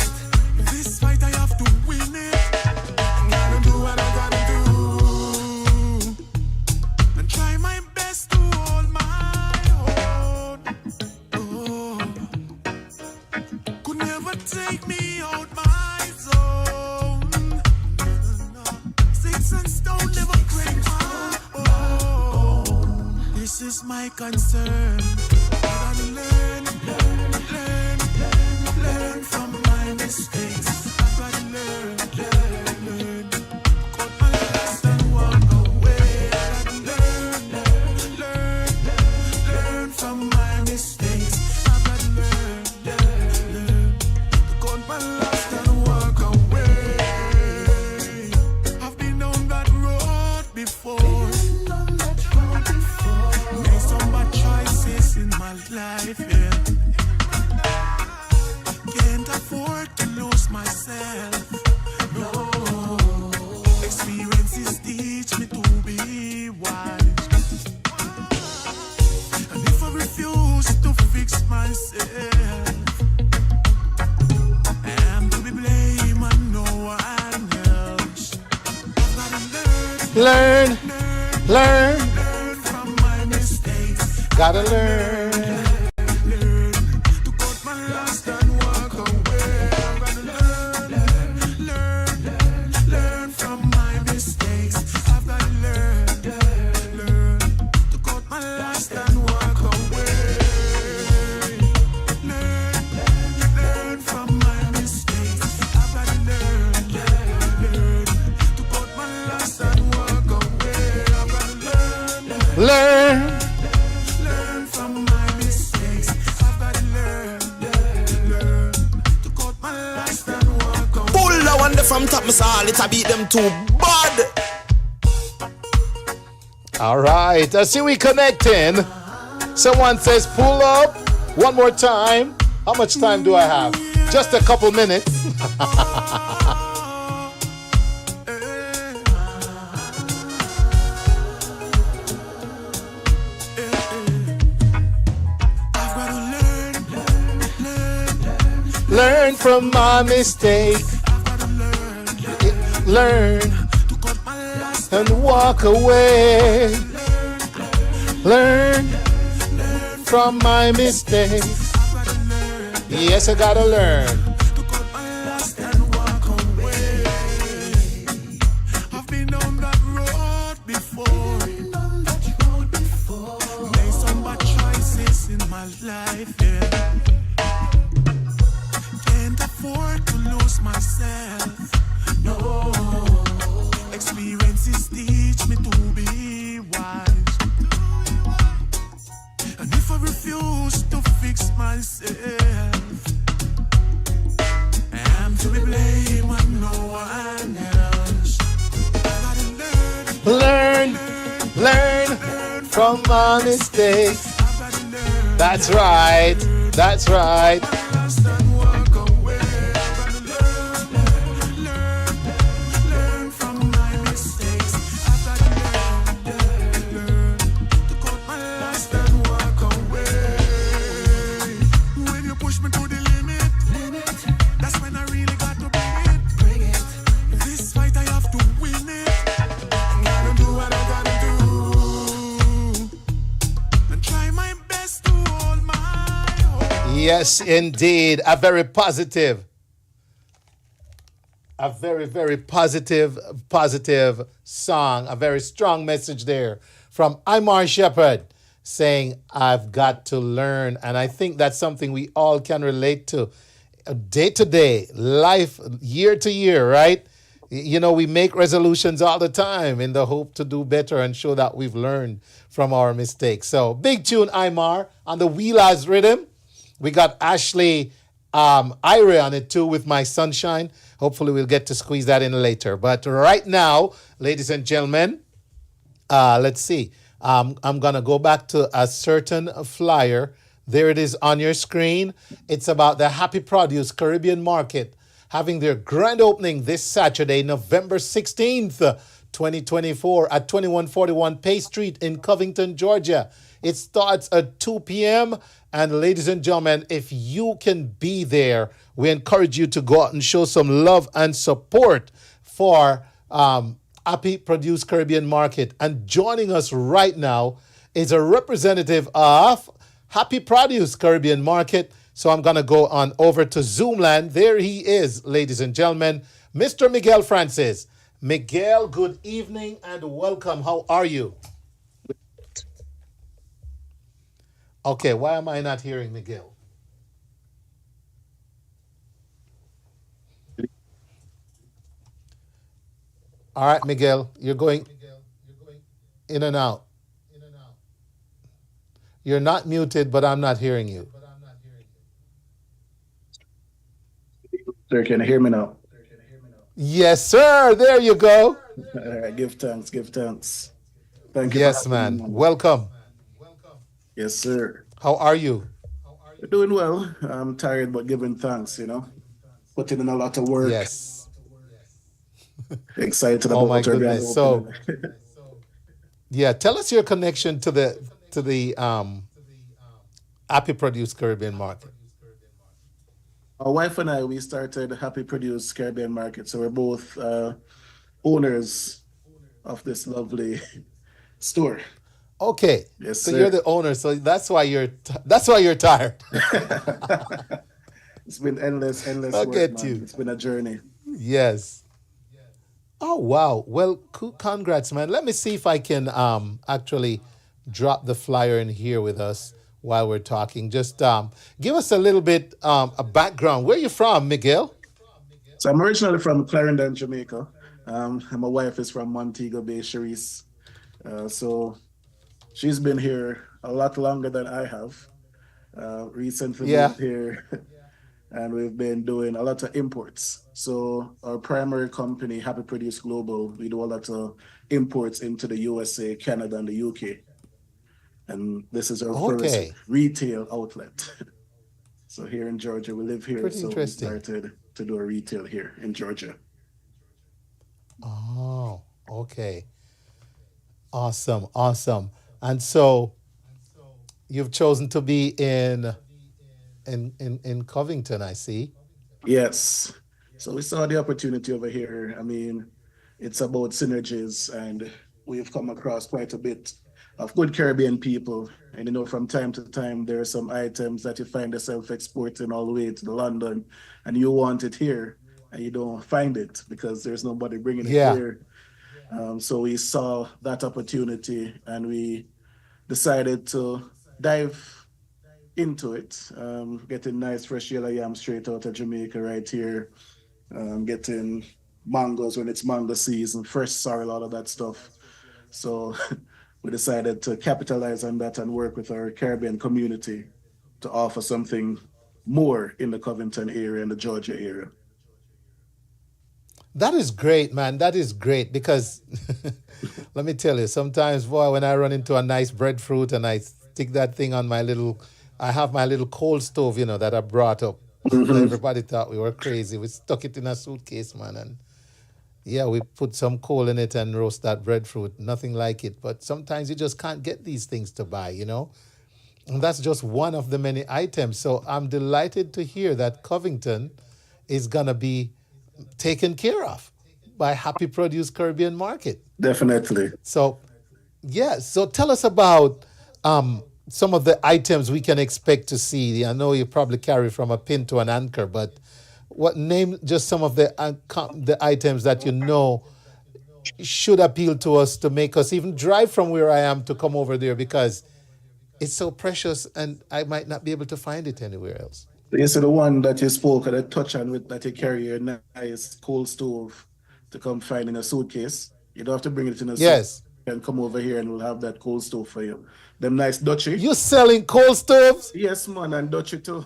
this fight I have to win it. Gotta do what I gotta do and try my best to hold my own. Oh, could never take me out my zone. No. Sticks and stone never break my bone. This is my concern. I gotta learn from my mistakes. I gotta learn. Cut my last and walk away. I gotta learn from my mistakes. I gotta learn. Cut my last and walk away. I've been on that road before. Made some bad choices in my life, yeah. Can't afford to lose myself. No, experiences teach me to be wise. And if I refuse to fix myself, I'm to be blamed and no one else. I've gotta Learn from my mistakes. gotta learn. To cut my last and walk away. I gotta learn from my mistakes. I've gotta learn to cut my last and walk away. Learn from my mistakes. I've gotta learn to cut my last and walk away. I've gotta Learn. learn from my mistakes. I've gotta learn to cut my last and walk away. Pull the one from top, Miss All, it a beat them too bad. All right, I see we connecting. Someone says pull up. One more time. How much time do I have? Just a couple minutes. I've gotta learn Learn from my mistake. Learn and walk away. Learn from my mistakes. Yes, I gotta learn. I've been down that road before. Made some bad choices in my life, yeah. Can't afford to lose myself. No. Experiences teach me to be wise. And if I refuse to fix myself, I'm to be blamed and no one else. Learn, learn from my mistakes. That's right. That's right. Yes, indeed. A very positive, a very, very positive song. A very strong message there from Imar Shepherd saying, I've got to learn. And I think that's something we all can relate to day to day, life, year to year, right? You know, we make resolutions all the time in the hope to do better and show that we've learned from our mistakes. So big tune, Imar, on the Wheelers rhythm. We got Ashley Ira on it too with My Sunshine. Hopefully we'll get to squeeze that in later. But right now, ladies and gentlemen, let's see. I'm going to go back to a certain flyer. There it is on your screen. It's about the Happy Produce Caribbean Market having their grand opening this Saturday, November 16th, 2024 at 2141 Pay Street in Covington, Georgia. It starts at 2 p.m. And ladies and gentlemen, if you can be there, we encourage you to go out and show some love and support for Happy Produce Caribbean Market. And joining us right now is a representative of Happy Produce Caribbean Market. So I'm going to go on over to Zoomland. There he is, ladies and gentlemen, Mr. Miguel Francis. Miguel, good evening and welcome. How are you? Okay, why am I not hearing Miguel? All right, Miguel, you're going in and out. You're not muted, but I'm not hearing you. Sir, can you hear me now? Yes, sir. There you go. All right, give thanks, give thanks. Thank you. Yes, man. Welcome. Yes, sir. How are you? We're doing well. I'm tired, but giving thanks, Putting in a lot of work. Yes. Excited about Oh my our grand goodness. So, opening. yeah, tell us your connection to the Happy Produce Caribbean Market. My wife and I, we started Happy Produce Caribbean Market. So we're both owners of this lovely store. Okay. Yes, so sir. you're the owner. So that's why you're tired. It's been endless I'll work, get man. you. It's been a journey. Yes. Oh wow. Well, congrats, man. Let me see if I can actually drop the flyer in here with us while we're talking. Just give us a little bit a background. Where are you from, Miguel? So I'm originally from Clarendon, Jamaica. And my wife is from Montego Bay, Cherise. So she's been here a lot longer than I have. Recently Yeah. moved here, and we've been doing a lot of imports. So our primary company, Happy Produce Global, we do a lot of imports into the USA, Canada, and the UK. And this is our Okay. first retail outlet. So here in Georgia, we live here. Pretty So interesting. we started to do a retail here in Georgia. Oh, okay. Awesome, awesome. And so you've chosen to be in Covington, I see. Yes. So we saw the opportunity over here. I mean, it's about synergies, and we've come across quite a bit of good Caribbean people. And from time to time, there are some items that you find yourself exporting all the way to London, and you want it here, and you don't find it because there's nobody bringing it Yeah. here. So we saw that opportunity, and we decided to dive into it, getting nice fresh yellow yam straight out of Jamaica right here, getting mangoes when it's mango season, fresh sorrel, all of that stuff. So we decided to capitalize on that and work with our Caribbean community to offer something more in the Covington area and the Georgia area. That is great, man. That is great because let me tell you, sometimes, boy, when I run into a nice breadfruit and I stick that thing on my little, I have my little coal stove, that I brought up. Mhm. Everybody thought we were crazy. We stuck it in a suitcase, man, and yeah, we put some coal in it and roast that breadfruit. Nothing like it. But sometimes you just can't get these things to buy. And that's just one of the many items. So I'm delighted to hear that Covington is gonna be taken care of by Happy Produce Caribbean Market. Definitely. So yeah, so tell us about some of the items we can expect to see. I know you probably carry from a pin to an anchor, but what name just some of the items that should appeal to us to make us even drive from where I am to come over there because it's so precious and I might not be able to find it anywhere else. You see the one that you spoke of, that touch on with that you carry your nice coal stove to come find in a suitcase. You don't have to bring it in a suitcase. Yes. You can come over here and we'll have that coal stove for you. Them nice Dutchy. You selling coal stoves? Yes, man, and Dutchy too.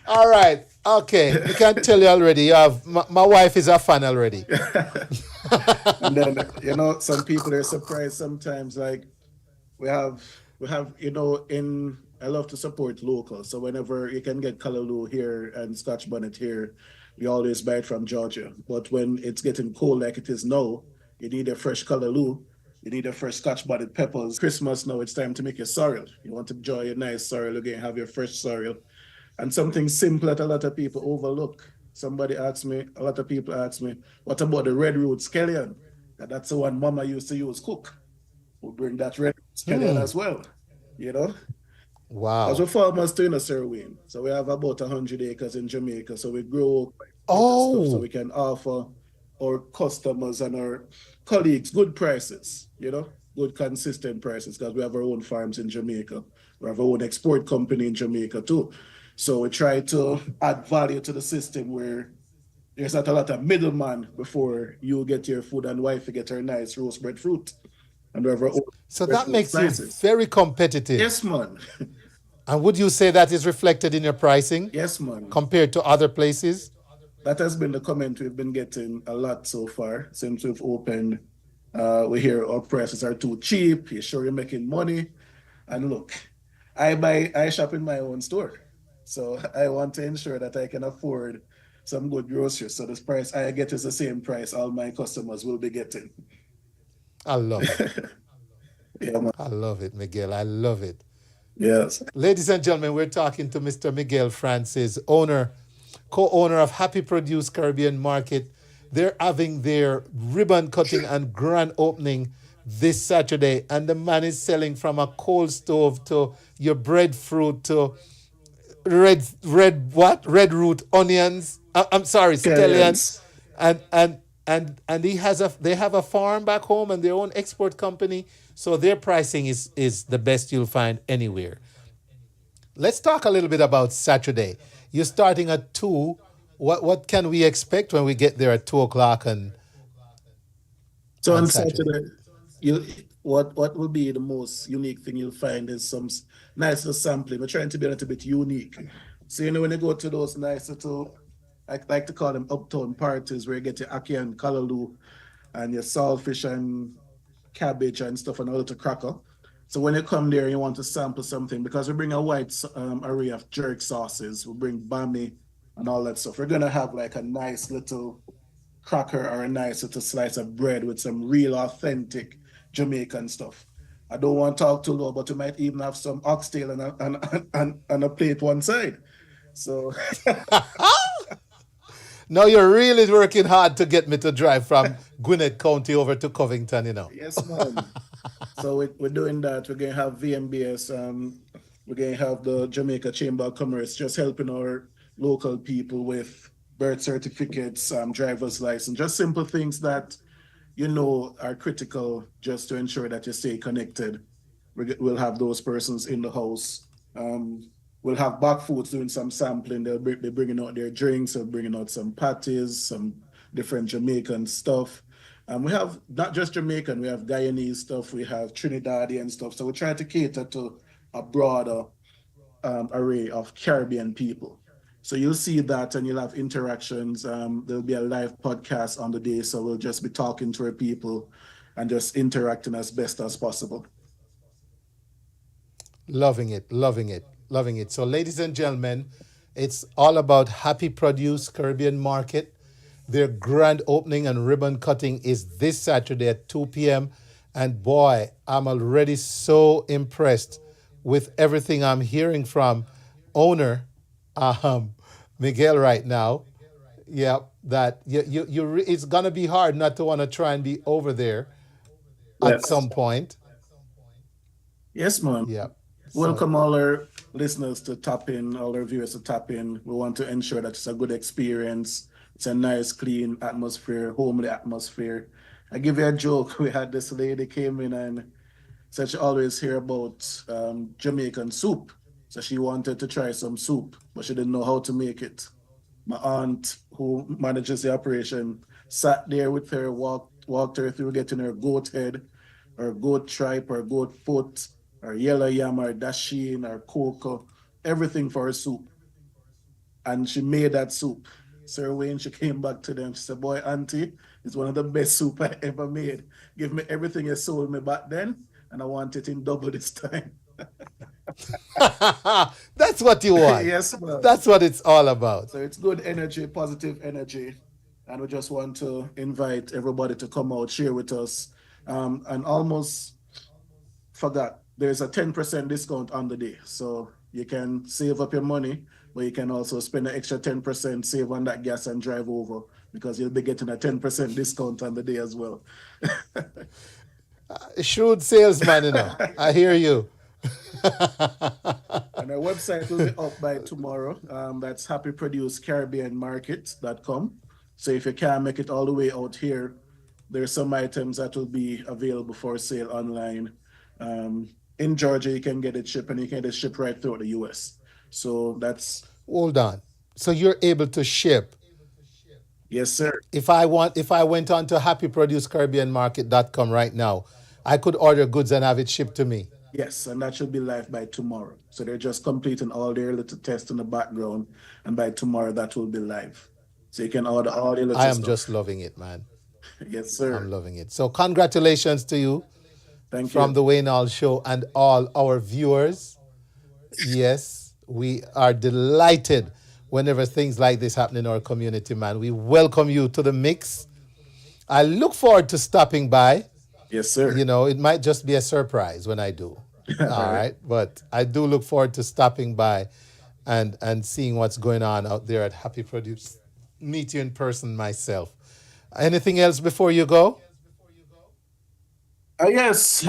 All right. Okay. I can tell you already. You have my wife is a fan already. And then some people are surprised sometimes. Like we have in I love to support local. So whenever you can get Callaloo here and Scotch bonnet here, we always buy it from Georgia. But when it's getting cold like it is now, you need a fresh Callaloo. You need a fresh Scotch bonnet peppers. Christmas now, it's time to make your sorrel. You want to enjoy a nice sorrel again, have your fresh sorrel. And something simple that a lot of people overlook. A lot of people ask me, what about the red root scallion? That's the one Mama used to use cook. We'll bring that red root scallion as well. You know, because Wow. we're farmers too, Sir Wayne. So we have about 100 acres in Jamaica. So we grow quite a bit of stuff so Oh, we can offer our customers and our colleagues good prices, good consistent prices because we have our own farms in Jamaica. We have our own export company in Jamaica too. So we try to add value to the system where there's not a lot of middleman before you get your food and wife get her nice roast breadfruit. And we have our own so that breadfruit makes you slices. very competitive. Yes, man. And would you say that is reflected in your pricing Yes, man. compared to other places? That has been the comment we've been getting a lot so far since we've opened. We hear our prices are too cheap. You sure you're making money? And look, I shop in my own store. So I want to ensure that I can afford some good groceries. So this price I get is the same price all my customers will be getting. I love it. Yeah, man. I love it, Miguel. I love it. Yes. Ladies and gentlemen, we're talking to Mr. Miguel Francis, co-owner of Happy Produce Caribbean Market. They're having their ribbon cutting and grand opening this Saturday, and the man is selling from a coal stove to your breadfruit to red root onions. I'm sorry, scallions, Scallions. and they have a farm back home and their own export company, so their pricing is the best you'll find anywhere. Let's talk a little bit about Saturday. You're starting at 2. What can we expect when we get there at 2 o'clock So on on Saturday? Saturday, you what will be the most unique thing you'll find is some nice little sampling. We're trying to be a little bit unique. So when you go to those nice little, I like to call them uptown parties where you get your ackee and callaloo and your saltfish and cabbage and stuff and a little cracker. So when you come there, you want to sample something because we bring a wide array of jerk sauces. We bring bami and all that stuff. We're gonna have like a nice little cracker or a nice little slice of bread with some real authentic Jamaican stuff. I don't want to talk too low, but we might even have some oxtail and a plate one side. So Now you're really working hard to get me to drive from Gwinnett County over to Covington, you know. yes, man. So we're doing that. We're gonna have VMBS. We're gonna have the Jamaica Chamber of Commerce just helping our local people with birth certificates, driver's license, just simple things that are critical just to ensure that you stay connected. We'll have those persons in the house. We'll have back foods doing some sampling. They'll be bringing out their drinks, they're bringing out some patties, some different Jamaican stuff. We have not just Jamaican, we have Guyanese stuff, we have Trinidadian stuff. So we try to cater to a broader array of Caribbean people. So you'll see that and you'll have interactions. There'll be a live podcast on the day. So we'll just be talking to our people and just interacting as best as possible. Loving it, loving it, loving it. So, ladies and gentlemen, it's all about Happy Produce Caribbean Market. Their grand opening and ribbon cutting is this Saturday at 2 p.m. And boy, I'm already so impressed with everything I'm hearing from owner Miguel right now. Yeah, that it's gonna be hard not to want to try and be over there at some point. Yes, man. Yeah. Welcome all our listeners to tap in, all our viewers to tap in. We want to ensure that it's a good experience. It's a nice, clean atmosphere, homely atmosphere. I give you a joke. We had this lady came in and said she always hear about Jamaican soup. So she wanted to try some soup, but she didn't know how to make it. My aunt, who manages the operation, sat there with her, walked her through getting her goat head, or goat tripe, or goat foot, or yellow yam, or dasheen, or cocoa, everything for her soup. And she made that soup. Sir Wayne, she came back to them. She said, boy, auntie, it's one of the best soup I ever made. Give me everything you sold me back then, and I want it in double this time. That's what you want. Yes, ma'am. That's what it's all about. So it's good energy, positive energy. And we just want to invite everybody to come out, share with us. And almost forgot, there's a 10% discount on the day. So you can save up your money, but you can also spend an extra 10%, save on that gas and drive over, because you'll be getting a 10% discount on the day as well. Shrewd salesman, you know. I hear you. And our website will be up by tomorrow. That's happyproducecaribbeanmarket.com. So if you can't make it all the way out here, there's some items that will be available for sale online. In Georgia, you can get it shipped, and you can get it shipped right throughout the US. So that's... Hold on. So you're able to ship? Yes, sir. If I went on to happyproducecaribbeanmarket.com right now, I could order goods and have it shipped to me. Yes, and that should be live by tomorrow. So they're just completing all their little tests in the background, and by tomorrow that will be live. So you can order all your little I am stuff. just loving it, man. Yes, sir. I'm loving it. So congratulations to you. Thank you. From the Wayne Hall Show and all our viewers. Yes, we are delighted whenever things like this happen in our community, man. We welcome you to the mix. I look forward to stopping by. Yes, sir. You know, it might just be a surprise when I do. All right. But I do look forward to stopping by and seeing what's going on out there at Happy Produce. Meet you in person myself. Anything else before you go? Yes,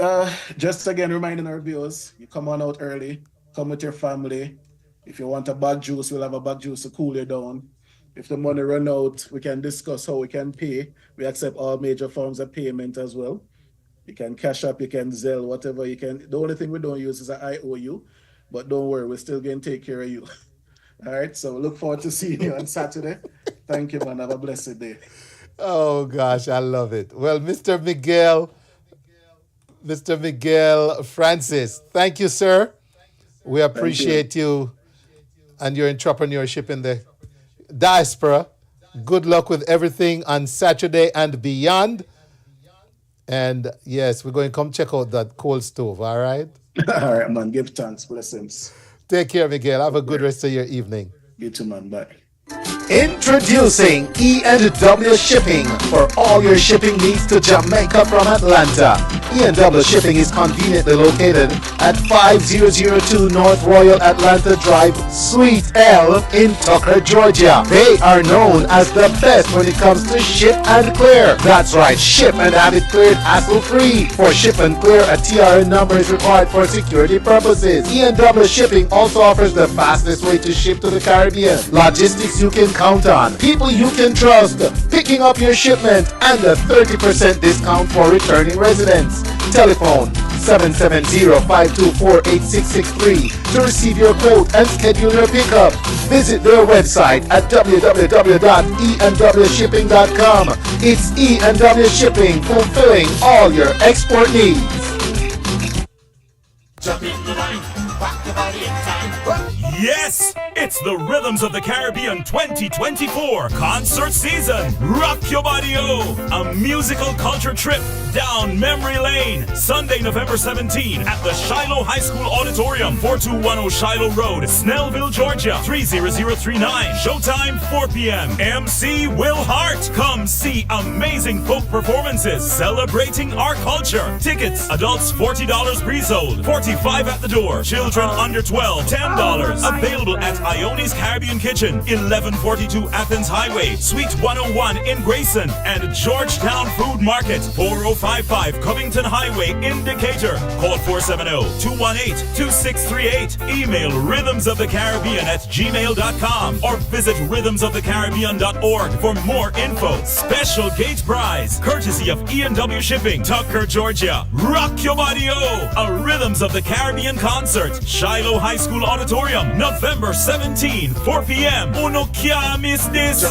just again reminding our viewers, you come on out early, come with your family. If you want a bag juice, we'll have a bag juice to cool you down. If the money run out, we can discuss how we can pay. We accept all major forms of payment as well. You can cash up, you can Zelle, whatever you can. The only thing we don't use is an IOU, but don't worry, we're still going to take care of you. All right, so look forward to seeing you on Saturday. Thank you, man. Have a blessed day. Oh, gosh, I love it. Well, Mr. Miguel Francis, thank you, sir. We appreciate you and your entrepreneurship in the diaspora. Good luck with everything on Saturday and beyond. And yes, we're going to come check out that coal stove, all right? All right, man. Give thanks. Blessings. Take care, Miguel. Have a good rest of your evening. You too, man. Bye. Introducing E&W Shipping for all your shipping needs to Jamaica from Atlanta. E&W Shipping is conveniently located at 5002 North Royal Atlanta Drive, Suite L in Tucker, Georgia. They are known as the best when it comes to ship and clear. That's right, ship and have it cleared hassle-free. For ship and clear, a TRN number is required for security purposes. E&W Shipping also offers the fastest way to ship to the Caribbean. Logistics you can count on, people you can trust, picking up your shipment, and a 30% discount for returning residents. Telephone 770-524-8663 to receive your quote and schedule your pickup. Visit their website at www.enwshipping.com. It's E&W Shipping, fulfilling all your export needs. Jump in the line, rock your body in time. Yes, it's the Rhythms of the Caribbean 2024 concert season. Rock your body, a musical culture trip down memory lane. Sunday, November 17 at the Shiloh High School Auditorium, 4210 Shiloh Road, Snellville, Georgia, 30039. Showtime 4 p.m. MC Will Hart. Come see amazing folk performances celebrating our culture. Tickets, adults $40 pre-sold, $45 at the door. Children under 12, $10. Available at Ione's Caribbean Kitchen, 1142 Athens Highway, Suite 101 in Grayson, and Georgetown Food Market, 4055 Covington Highway in Decatur. Call 470-218-2638. Email rhythmsofthecaribbean@gmail.com or visit rhythmsofthecaribbean.org for more info. Special gate prize, courtesy of E&W Shipping, Tucker, Georgia. Rock your body, a Rhythms of the Caribbean concert, Shiloh High School Auditorium, November 17, 4 p.m. Uno can't miss this.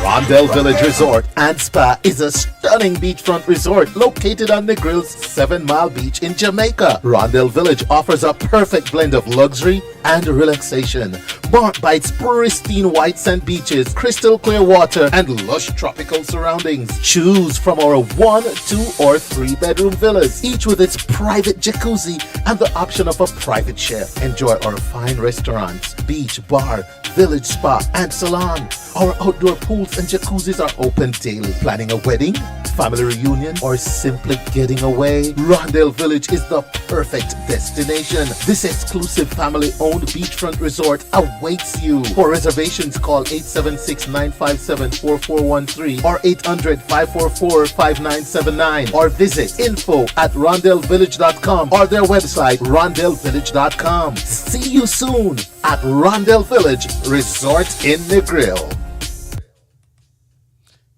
Rondell Village Resort and Spa is a stunning beachfront resort located on Negril's 7 Mile Beach in Jamaica. Rondell Village offers a perfect blend of luxury and relaxation, marked by its pristine white sand beaches, crystal clear water, and lush tropical surroundings. Choose from our 1, 2, or 3 bedroom villas, each with its private jacuzzi and the option of a private chef. Enjoy our fine restaurants, beach, bar, village spa, and salon. Our outdoor pools and jacuzzis are open daily. Planning a wedding, family reunion, or simply getting away? Rondell Village is the perfect destination. This exclusive family-owned beachfront resort awaits you. For reservations, call 876-957-4413 or 800-544-5979 or visit info@rondellvillage.com or their website rondellvillage.com. See you soon at Rondell Village Resort in Negril.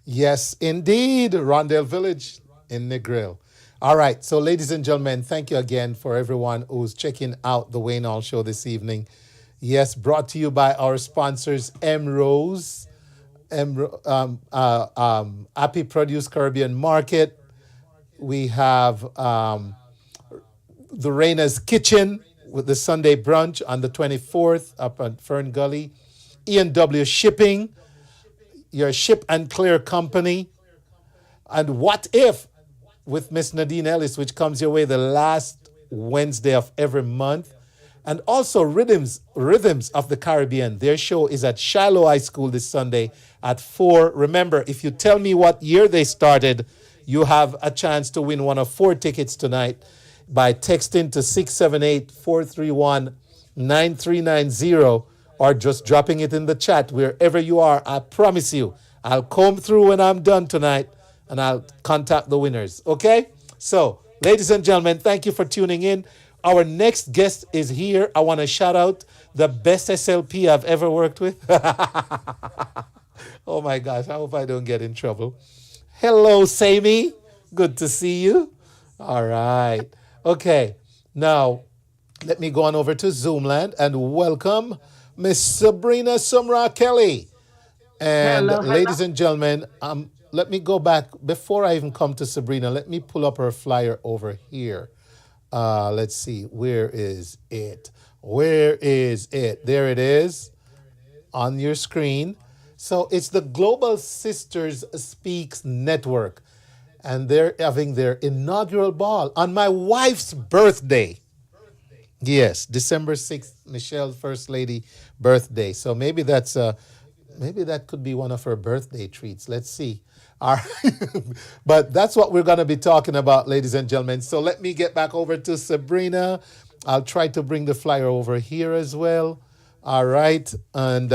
Yes, indeed, Rondell Village in Negril. All right, so ladies and gentlemen, thank you again for everyone who's checking out the Wayne Hall Show this evening. Yes, brought to you by our sponsors, M-Rose, Happy Produce Caribbean Market. We have the Raina's Kitchen with the Sunday brunch on the 24th up at Fern Gully. E&W Shipping, your ship and clear company. And What If with Miss Nadine Ellis, which comes your way the last Wednesday of every month. And also Rhythms of the Caribbean. Their show is at Shiloh High School this Sunday at 4. Remember, if you tell me what year they started, you have a chance to win one of 4 tickets tonight by texting to 678-431-9390 or just dropping it in the chat wherever you are. I promise you, I'll comb through when I'm done tonight and I'll contact the winners. Okay? So, ladies and gentlemen, thank you for tuning in. Our next guest is here. I want to shout out the best SLP I've ever worked with. Oh my gosh, I hope I don't get in trouble. Hello, Sammy. Good to see you. All right. Okay, now let me go on over to Zoomland and welcome Miss Sabrina Sumra Kelly. And ladies and gentlemen, let me go back. Before I even come to Sabrina, let me pull up her flyer over here. Let's see, where is it? Where is it? There it is on your screen. So it's the Global Sisters Speaks Network. And they're having their inaugural ball on my wife's birthday. Yes, December 6th, Michelle First Lady birthday. So maybe that could be one of her birthday treats. Let's see. All right. But that's what we're going to be talking about, ladies and gentlemen. So let me get back over to Sabrina. I'll try to bring the flyer over here as well. All right. And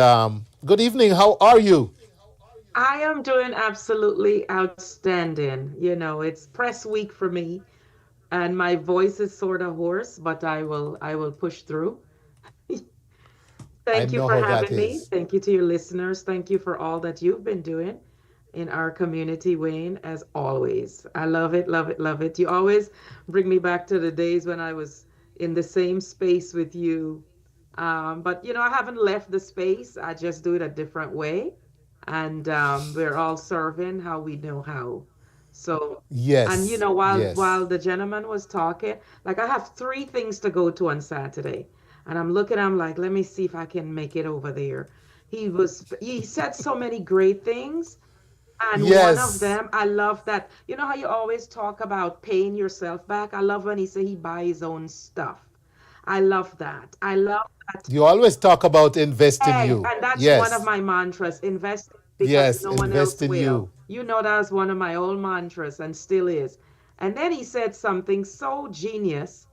good evening. How are you? I am doing absolutely outstanding. You know, it's press week for me, and my voice is sort of hoarse, but I will push through. I Thank you know for how that having me. is. Thank you to your listeners. Thank you for all that you've been doing in our community, Wayne, as always. I love it, love it, love it. You always bring me back to the days when I was in the same space with you. But, I haven't left the space. I just do it a different way. And we're all serving how we know how. So, and Yes. while Yes. the gentleman was talking, like I have three things to go to on Saturday, and I'm like, let me see if I can make it over there. He said so many great things, and one of Yes. them, I love that. You know how you always talk about paying yourself back? I love when he said he buy his own stuff. I love that. I love that. You always talk about invest in Hey, you. and that's one of Yes. my mantras, invest because Yes. no one Invest else in will. you. That's one of my old mantras and still is. And then he said something so genius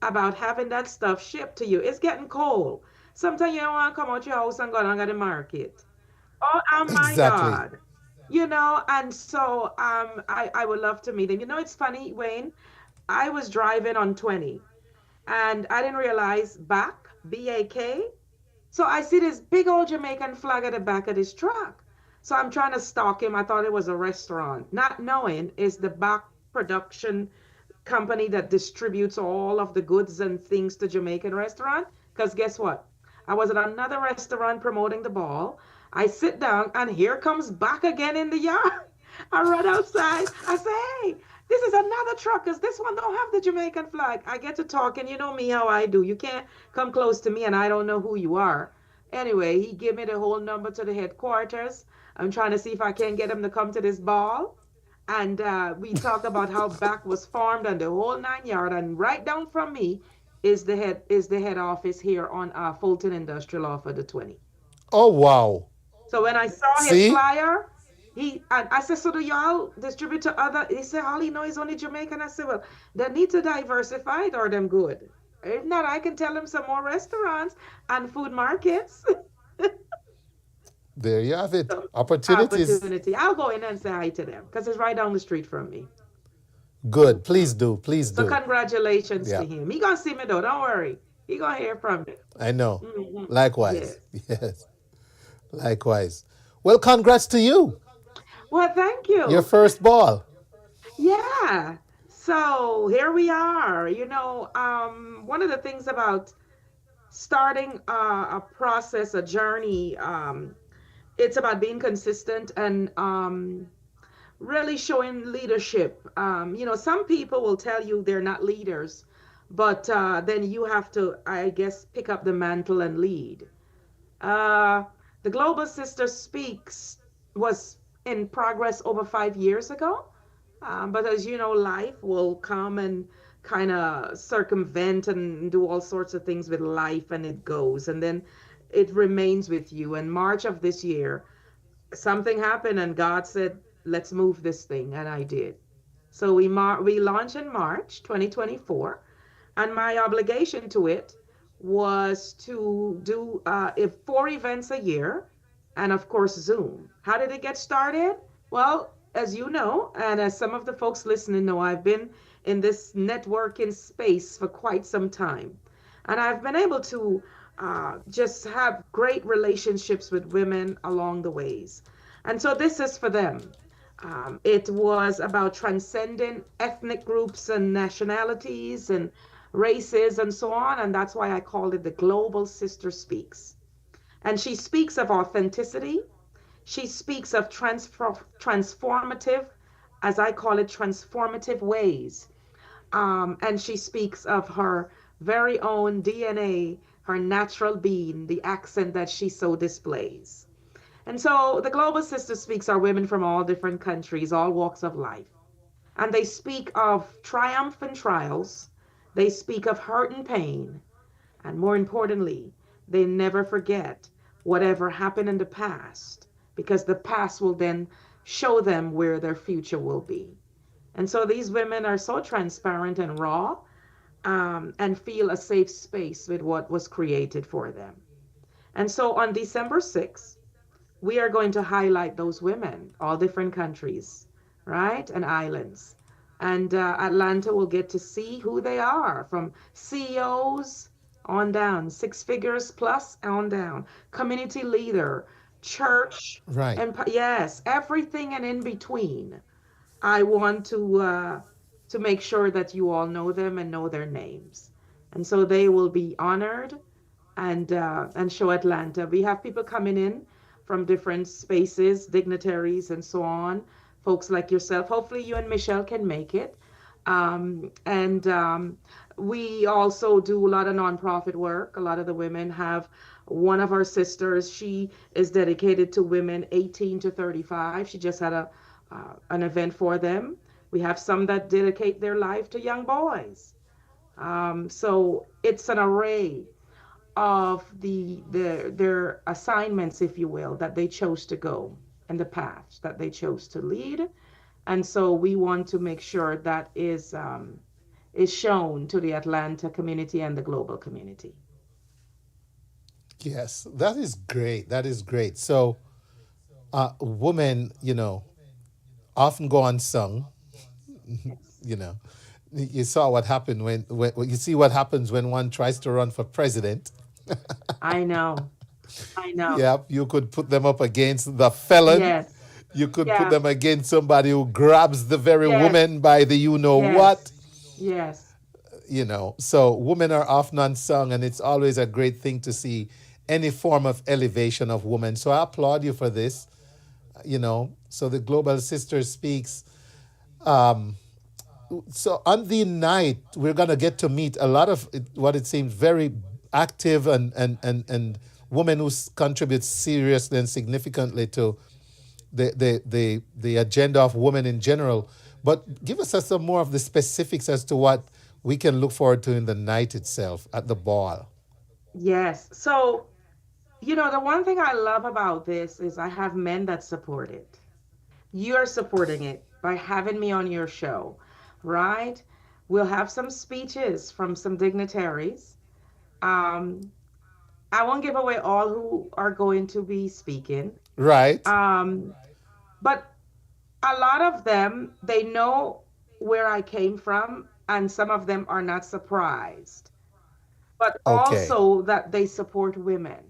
about having that stuff shipped to you. It's getting cold. Sometimes you don't want to come out your house and go down to the market. Oh my Exactly. God. And so I would love to meet him. It's funny, Wayne. I was driving on 20 and I didn't realize BAK. So I see this big old Jamaican flag at the back of this truck. So I'm trying to stalk him. I thought it was a restaurant, not knowing it's the back production company that distributes all of the goods and things to Jamaican restaurant. Because guess what? I was at another restaurant promoting the ball. I sit down and here comes back again in the yard. I run outside. I say, hey, this is another truck because this one don't have the Jamaican flag. I get to talking. You know me how I do. You can't come close to me and I don't know who you are. Anyway, he gave me the whole number to the headquarters. I'm trying to see if I can get him to come to this ball. And we talk about how back was formed and the whole 9 yard. And right down from me is the head office here on Fulton Industrial off of the 20. Oh wow. So when I saw his See? flyer, and I said, so do y'all distribute to other? He said, all he knows is only Jamaican. I said, well, they need to diversify it or them good. If not, I can tell them some more restaurants and food markets. There you have it. So Opportunities. opportunity. I'll go in and say hi to them because it's right down the street from me. Good. Please do. Please So do. congratulations Yeah. to him. He gonna see me though. Don't worry. He gonna hear from me. I know. Yes. Likewise. Yes. Likewise. Well, congrats to you. Well, thank Your you. first ball. Yeah. So here we are. One of the things about starting a process, a journey, it's about being consistent and really showing leadership. Some people will tell you they're not leaders, but then you have to, I guess, pick up the mantle and lead. Uh, the Global Sister Speaks was in progress over 5 years ago. But as you know, life will come and kind of circumvent and do all sorts of things with life, and it goes. And then it remains with you. In March of this year, something happened, and God said, let's move this thing. And I did. So we launched in March 2024, and my obligation to it was to do four events a year, and of course Zoom. How did it get started? Well, as you know, and as some of the folks listening know, I've been in this networking space for quite some time, and I've been able to just have great relationships with women along the ways. And so this is for them. It was about transcending ethnic groups and nationalities and races and so on. And that's why I called it the Global Sister Speaks. And she speaks of authenticity. She speaks of transformative, as I call it, transformative ways. And she speaks of her very own DNA, her natural being, the accent that she so displays. And so the Global Sister Speaks are women from all different countries, all walks of life. And they speak of triumph and trials. They speak of hurt and pain. And more importantly, they never forget whatever happened in the past because the past will then show them where their future will be. And so these women are so transparent and raw, and feel a safe space with what was created for them. And so on December 6th, we are going to highlight those women, all different countries, right? And islands. And Atlanta will get to see who they are from CEOs on down, six figures plus on down, community leader, church, Right. and yes, everything and in between. I want to make sure that you all know them and know their names. And so they will be honored and show Atlanta. We have people coming in from different spaces, dignitaries, and so on. Folks like yourself. Hopefully, you and Michelle can make it. And we also do a lot of nonprofit work. A lot of the women have one of our sisters. She is dedicated to women 18 to 35. She just had an event for them. We have some that dedicate their life to young boys. So it's an array of their assignments, if you will, that they chose to go and the paths that they chose to lead. And so we want to make sure that is shown to the Atlanta community and the global community. Yes, that is great. That is great. So, women, often go unsung. You know, you saw what happened when you see what happens when one tries to run for president. I know. I know. Yep, you could put them up against the felon. Yes. You could put Yeah. them against somebody who grabs the very Yes. woman by the you know what. Yes. Yes. So women are often unsung, and it's always a great thing to see any form of elevation of women. So I applaud you for this. So the Global Sister speaks. So on the night, we're gonna get to meet a lot of what it seems very active and women who contribute seriously and significantly to the agenda of women in general. But give us some more of the specifics as to what we can look forward to in the night itself at the ball. Yes. So, the one thing I love about this is I have men that support it. You're supporting it by having me on your show, right? We'll have some speeches from some dignitaries. Um, I won't give away all who are going to be speaking. Right. Um, but a lot of them, they know where I came from, and some of them are not surprised, but Okay. also that they support women,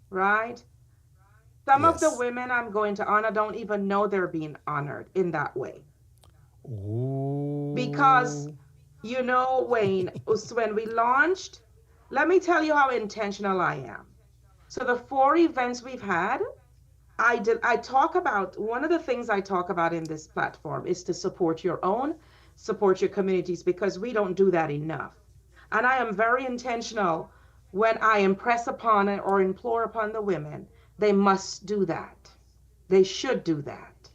right? Some of the Yes. women I'm going to honor don't even know they're being honored in that way. Because, Ooh. Wayne, when we launched, let me tell you how intentional I am. So the four events we've had, I talk about one of the things I talk about in this platform is to support your own, support your communities, because we don't do that enough. And I am very intentional when I impress upon it or implore upon the women, they must do that. They should do that.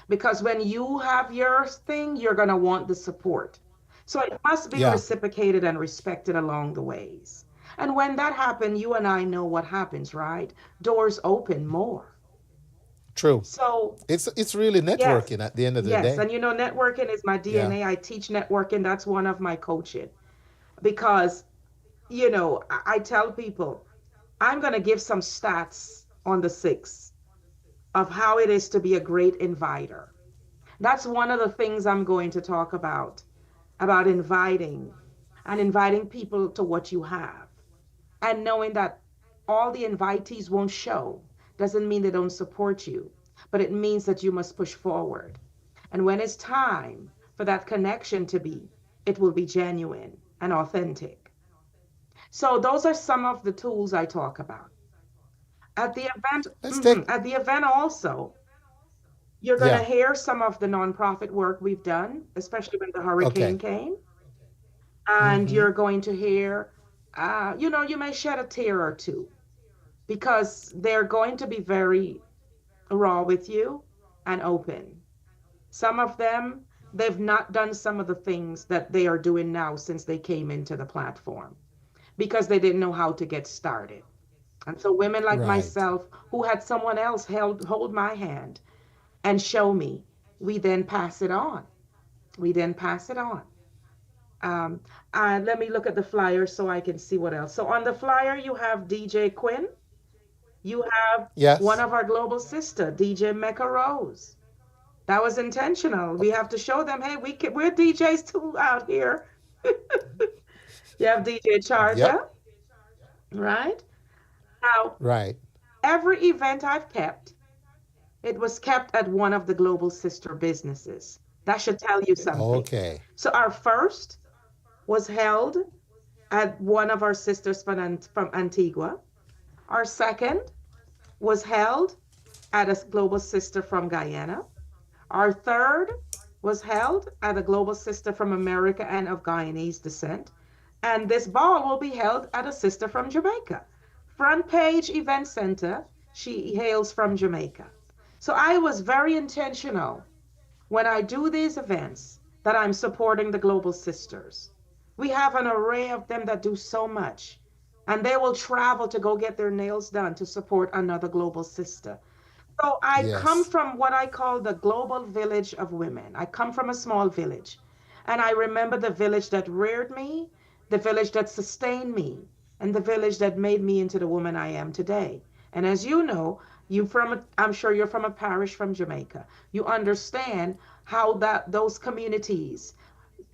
Because when you have your thing, you're going to want the support. So it must be Yeah. reciprocated and respected along the ways. And when that happens, you and I know what happens, right? Doors open more. True. So, It's really yes, networking at the end of the yes. day. And networking is my Yeah. DNA. I teach networking. That's one of my coaching. Because, I tell people, I'm going to give some stats on the 6th of how it is to be a great inviter. That's one of the things I'm going to talk about inviting and inviting people to what you have. And knowing that all the invitees won't show doesn't mean they don't support you, but it means that you must push forward. And when it's time for that connection to be, it will be genuine and authentic. So those are some of the tools I talk about. At the event, Let's take. at the event also, you're going to Yeah. hear some of the nonprofit work we've done, especially when the hurricane Okay. came. And Mm-hmm. you're going to hear, you may shed a tear or two because they're going to be very raw with you and open. Some of them, they've not done some of the things that they are doing now since they came into the platform. because they didn't know how to get started. And so women like Right. myself who had someone else hold my hand and show me, we then pass it on. We then pass it on. Um, Let me look at the flyer so I can see what else. So on the flyer, you have DJ Quinn. You have one Yes. of our global sister, DJ Mecca Rose. That was intentional. We have to show them, hey, we're DJs too out here. You have DJ Yep. Charger, right? Now, Right. every event I've kept, it was kept at one of the global sister businesses. That should tell you something. Okay. So our first was held at one of our sisters from Antigua. Our second was held at a global sister from Guyana. Our third was held at a global sister from America and of Guyanese descent. And this ball will be held at a sister from Jamaica. Front Page Event Center, she hails from Jamaica. So I was very intentional when I do these events that I'm supporting the Global Sisters. We have an array of them that do so much, and they will travel to go get their nails done to support another Global Sister. So I come Yes. from what I call the global village of women. I come from a small village. And I remember the village that reared me, the village that sustained me, and the village that made me into the woman I am today. And as you know, I'm sure you're from a parish from Jamaica. You understand how that those communities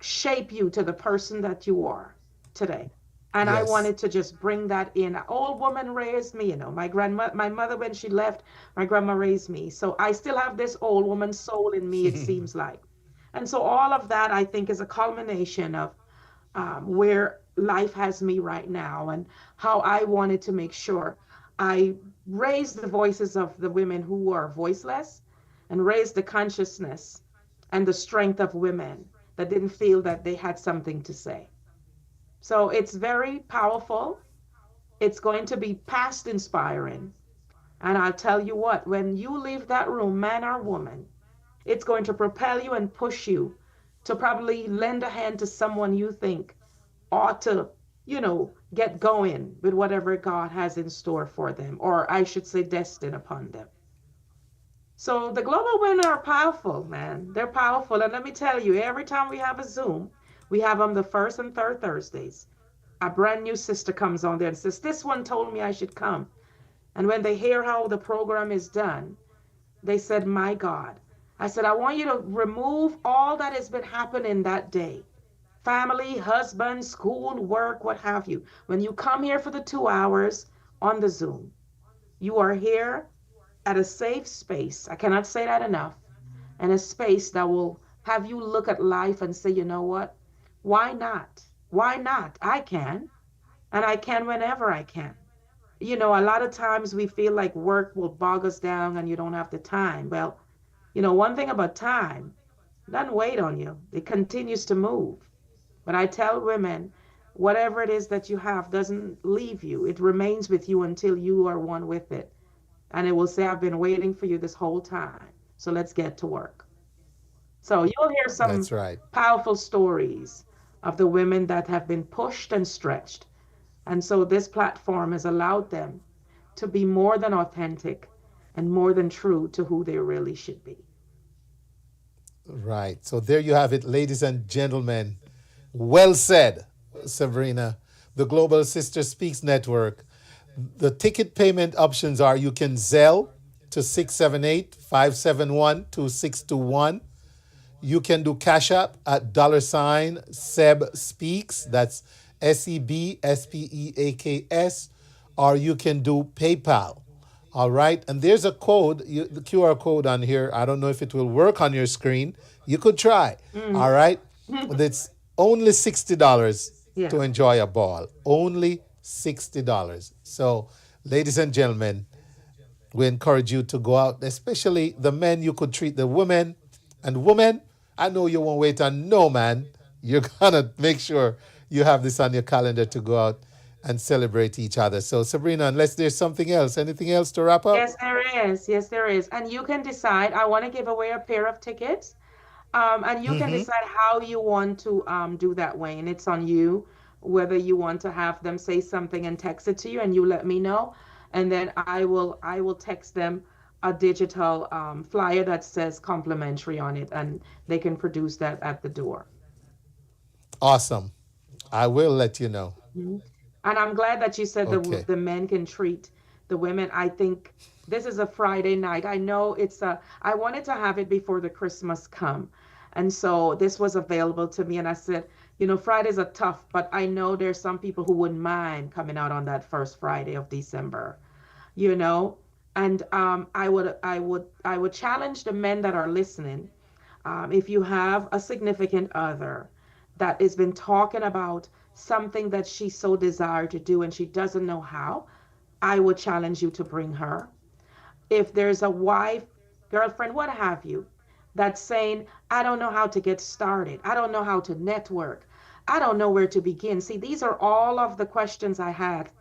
shape you to the person that you are today. And I Yes. wanted to just bring that in. An old woman raised me, my mother, when she left, my grandma raised me. So I still have this old woman soul in me, it seems like. And so all of that, I think, is a culmination of where life has me right now and how I wanted to make sure I raise the voices of the women who are voiceless and raise the consciousness and the strength of women that didn't feel that they had something to say. So it's very powerful. It's going to be past inspiring. And I'll tell you what, when you leave that room, man or woman, it's going to propel you and push you to probably lend a hand to someone you think ought to, get going with whatever God has in store for them, or I should say, destined upon them. So the global women are powerful, man. They're powerful. And let me tell you, every time we have a Zoom, we have them the first and third Thursdays. A brand new sister comes on there and says, this one told me I should come. And when they hear how the program is done, they said, my God. I said, I want you to remove all that has been happening that day. Family, husband, school, work, what have you. When you come here for the 2 hours on the Zoom, you are here at a safe space. I cannot say that enough. And a space that will have you look at life and say, you know what? Why not? Why not? I can. And I can whenever I can. A lot of times we feel like work will bog us down and you don't have the time. Well, one thing about time, it doesn't wait on you. It continues to move. But I tell women, whatever it is that you have doesn't leave you. It remains with you until you are one with it. And it will say, I've been waiting for you this whole time. So let's get to work. So you'll hear some That's right. powerful stories of the women that have been pushed and stretched. And so this platform has allowed them to be more than authentic and more than true to who they really should be. Right. So there you have it, ladies and gentlemen. Well said, Sabrina. The Global Sister Speaks Network. The ticket payment options are you can Zelle to 678-571-2621. You can do Cash App at $Seb Speaks. That's SEBSPEAKS. Or you can do PayPal. All right. And there's a code, the QR code on here. I don't know if it will work on your screen. You could try. All right. But it's only $60 Yeah. to enjoy a ball. Only $60. So, ladies and gentlemen, we encourage you to go out, especially the men. You could treat the women. And women, I know you won't wait on no man. You're going to make sure you have this on your calendar to go out and celebrate each other. So, Sabrina, unless there's something else, anything else to wrap up? Yes, there is. Yes, there is. And you can decide. I want to give away a pair of tickets. And you can decide how you want to do that, Wayne. It's on you. whether you want to have them say something and text it to you, and you let me know, and then I will text them a digital flyer that says complimentary on it, and they can produce that at the door. Awesome. I will let you know. Mhm. And I'm glad that you said Okay. the men can treat the women. I think this is a Friday night. I know I wanted to have it before the Christmas come. And so this was available to me. And I said, Fridays are tough, but I know there's some people who wouldn't mind coming out on that first Friday of December, you know? And I would challenge the men that are listening. If you have a significant other that has been talking about something that she so desired to do and she doesn't know how, I would challenge you to bring her. If there's a wife, girlfriend, what have you, that's saying, I don't know how to get started. I don't know how to network. I don't know where to begin. See, these are all of the questions I had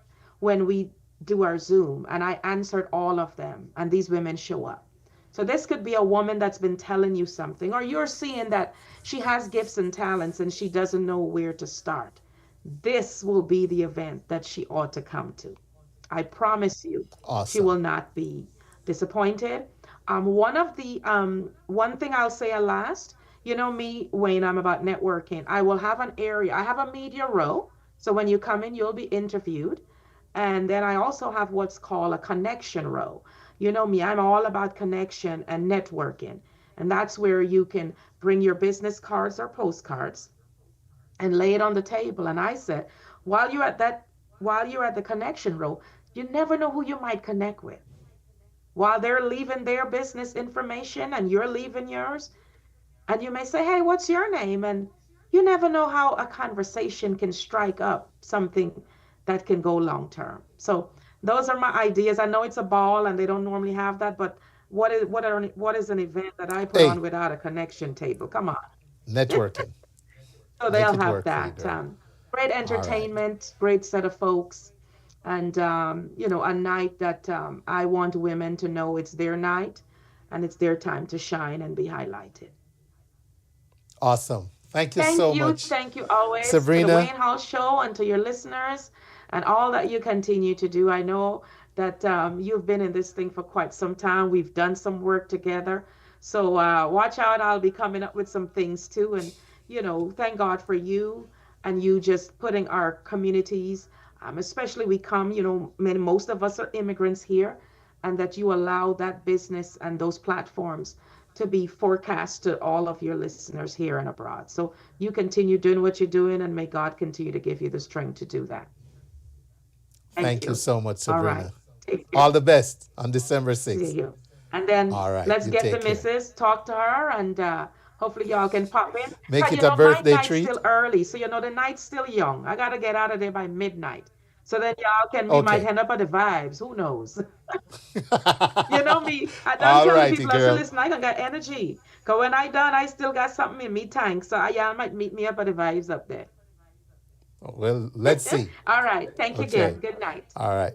when we do our Zoom, and I answered all of them, and these women show up. So this could be a woman that's been telling you something, or you're seeing that she has gifts and talents and she doesn't know where to start. This will be the event that she ought to come to. I promise you, she Awesome. will not be disappointed. One thing I'll say at last, you know me, Wayne, I'm about networking. I will have an area. I have a media row. So when you come in, you'll be interviewed. And then I also have what's called a connection row. You know me, I'm all about connection and networking. And that's where you can bring your business cards or postcards and lay it on the table. And I said, while you're at that, while you're at the connection row, you never know who you might connect with. While they're leaving their business information and you're leaving yours, and you may say, hey, what's your name? And you never know how a conversation can strike up something that can go long term. So those are my ideas. I know it's a ball and they don't normally have that, but what is an event that I put on Hey, without a connection table? Come on. networking. So Make they'll it have work for you, that. girl. Great All right. entertainment, great set of folks, and a night that I want women to know it's their night and it's their time to shine and be highlighted. Awesome. Thank you so much, Thank you always to the Wayne Sabrina. Hall Show and to your listeners and all that you continue to do. I know that you've been in this thing for quite some time. We've done some work together. So watch out. I'll be coming up with some things too. And, thank God for you and you just putting our communities, especially we come, most of us are immigrants here, and that you allow that business and those platforms to be forecast to all of your listeners here and abroad. So you continue doing what you're doing, and may God continue to give you the strength to do that. Thank Thank you you. so much, All right. Sabrina. Take care. All the best on December See 6th. you. And then All right. let's You get the take care. missus, talk to her, and hopefully y'all can pop in. Make But it a my birthday night's treat. still early, so the night's still young. I gotta get out of there by midnight. So then we might Okay. end up at the vibes. Who knows? You know me. I don't All tell the righty, people, I say, girl. listen, I don't got energy. Cause when I done, I still got something in me tank. So y'all might meet me up at the vibes up there. Well, let's see. All right. Thank you Okay. again. Good night. All right.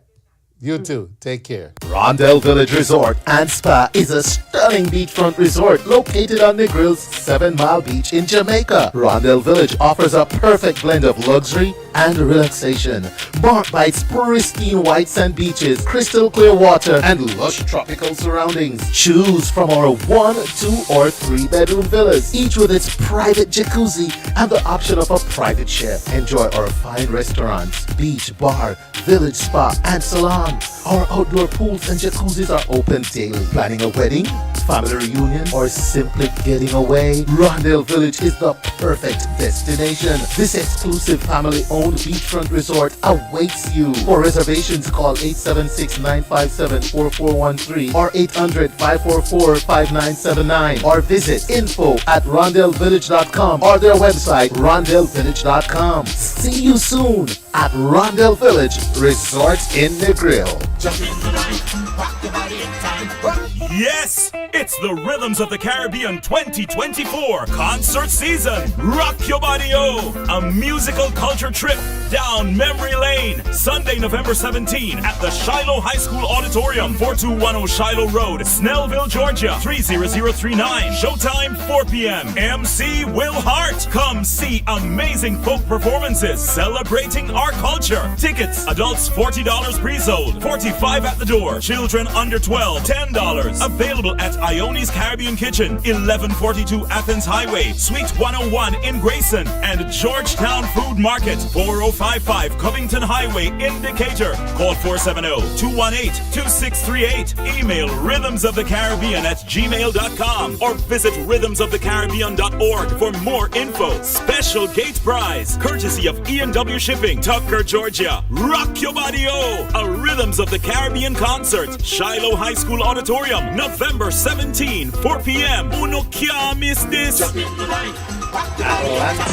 You too. Take care. Rondell Village Resort and Spa is a stunning beachfront resort located on the Grills 7 Mile Beach in Jamaica. Rondell Village offers a perfect blend of luxury and relaxation, marked by its pristine white sand beaches, crystal clear water, and lush tropical surroundings. Choose from our 1, 2, or 3 bedroom villas, each with its private jacuzzi and the option of a private chef. Enjoy our fine restaurants, beach, bar, village spa, and salon. Our outdoor pools and jacuzzis are open daily. Planning a wedding, family reunion, or simply getting away? Rondell Village is the perfect destination. This exclusive family-owned beachfront resort awaits you. For reservations, call 876-957-4413 or 800-544-5979 or visit info@rondellvillage.com or their website rondellvillage.com. See you soon at Rondell Village Resort in the Grill. Grill. Yes, it's the Rhythms of the Caribbean 2024 concert season. Rock your body, a musical culture trip down memory lane. Sunday, November 17 at the Shiloh High School Auditorium, 4210 Shiloh Road, Snellville, Georgia, 30039. Showtime 4 p.m. MC Will Hart. Come see amazing folk performances celebrating our culture. Tickets, adults $40 pre-sold, $45 at the door. Children under 12, $10. Available at Ione's Caribbean Kitchen, 1142 Athens Highway, Suite 101 in Grayson, and Georgetown Food Market, 4055 Covington Highway in Decatur. Call 470-218-2638. Email rhythmsofthecaribbean@gmail.com or visit rhythmsofthecaribbean.org for more info. Special gate prize, courtesy of E&W Shipping, Tucker, Georgia. Rock your body, a Rhythms of the Caribbean concert, Shiloh High School Auditorium, November 17, 4 p.m. Uno can't miss this.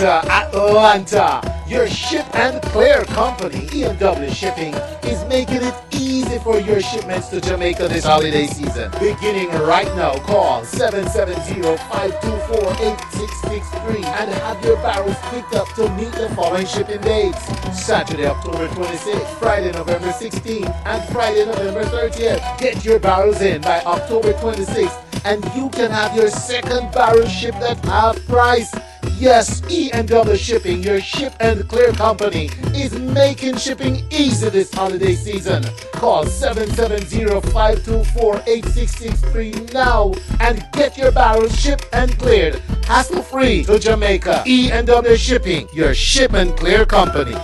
Atlanta, your ship and clear company, E&W Shipping, is making it easy for your shipments to Jamaica this holiday season. Beginning right now, call 770-524-8663 and have your barrels picked up to meet the following shipping dates: Saturday, October 26th, Friday, November 16th, and Friday, November 30th. Get your barrels in by October 26th and you can have your second barrel shipped at half price. Yes, E&W Shipping, your ship and clear company, is making shipping easy this holiday season. Call 770-524-8663 now and get your barrels shipped and cleared hassle-free to Jamaica. E&W Shipping, your ship and clear company.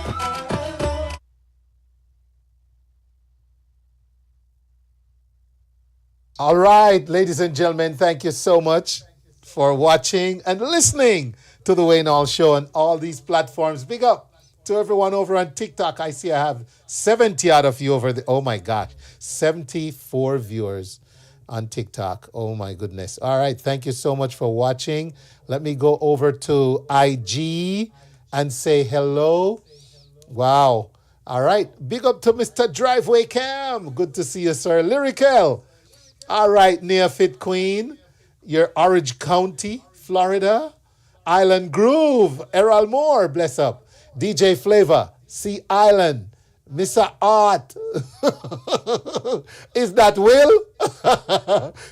All right, ladies and gentlemen, thank you so much for watching and listening to the Wayne Hall Show on all these platforms. Big up to everyone over on TikTok. I see I have 70 out of you over the, oh my gosh, 74 viewers on TikTok. Oh my goodness. All right, thank you so much for watching. Let me go over to IG and say hello. Wow. All right, big up to Mr. Driveway Cam. Good to see you, sir. Lyrical. All right, Neofit Queen, your Orange County, Florida. Island Groove, Errol Moore, bless up. DJ Flavor, Sea Island, Mr. Art. Is that Will?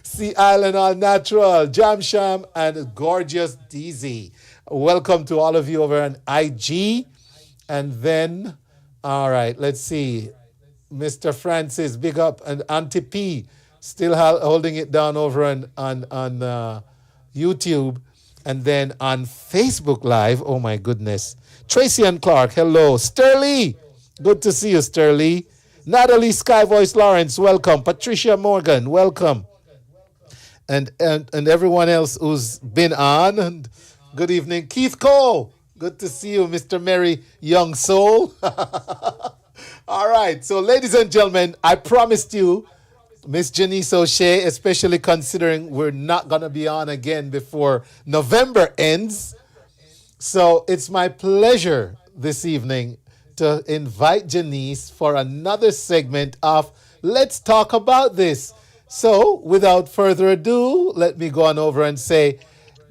Sea Island All Natural, Jam Sham, and Gorgeous DZ. Welcome to all of you over on IG. And then, all right, let's see. Mr. Francis, big up. And Auntie P, still holding it down over on YouTube. And then on Facebook Live, oh my goodness. Tracy and Clark, hello. Sterling, good to see you, Sterling. Natalie Skyvoice Lawrence, welcome. Patricia Morgan, welcome. And everyone else who's been on. And good evening. Keith Cole, good to see you, Mr. Merry Young Soul. All right, so ladies and gentlemen, I promised you Miss Janice O'Shea, especially considering we're not going to be on again before November ends. So it's my pleasure this evening to invite Janice for another segment of Let's Talk About This. So without further ado, let me go on over and say,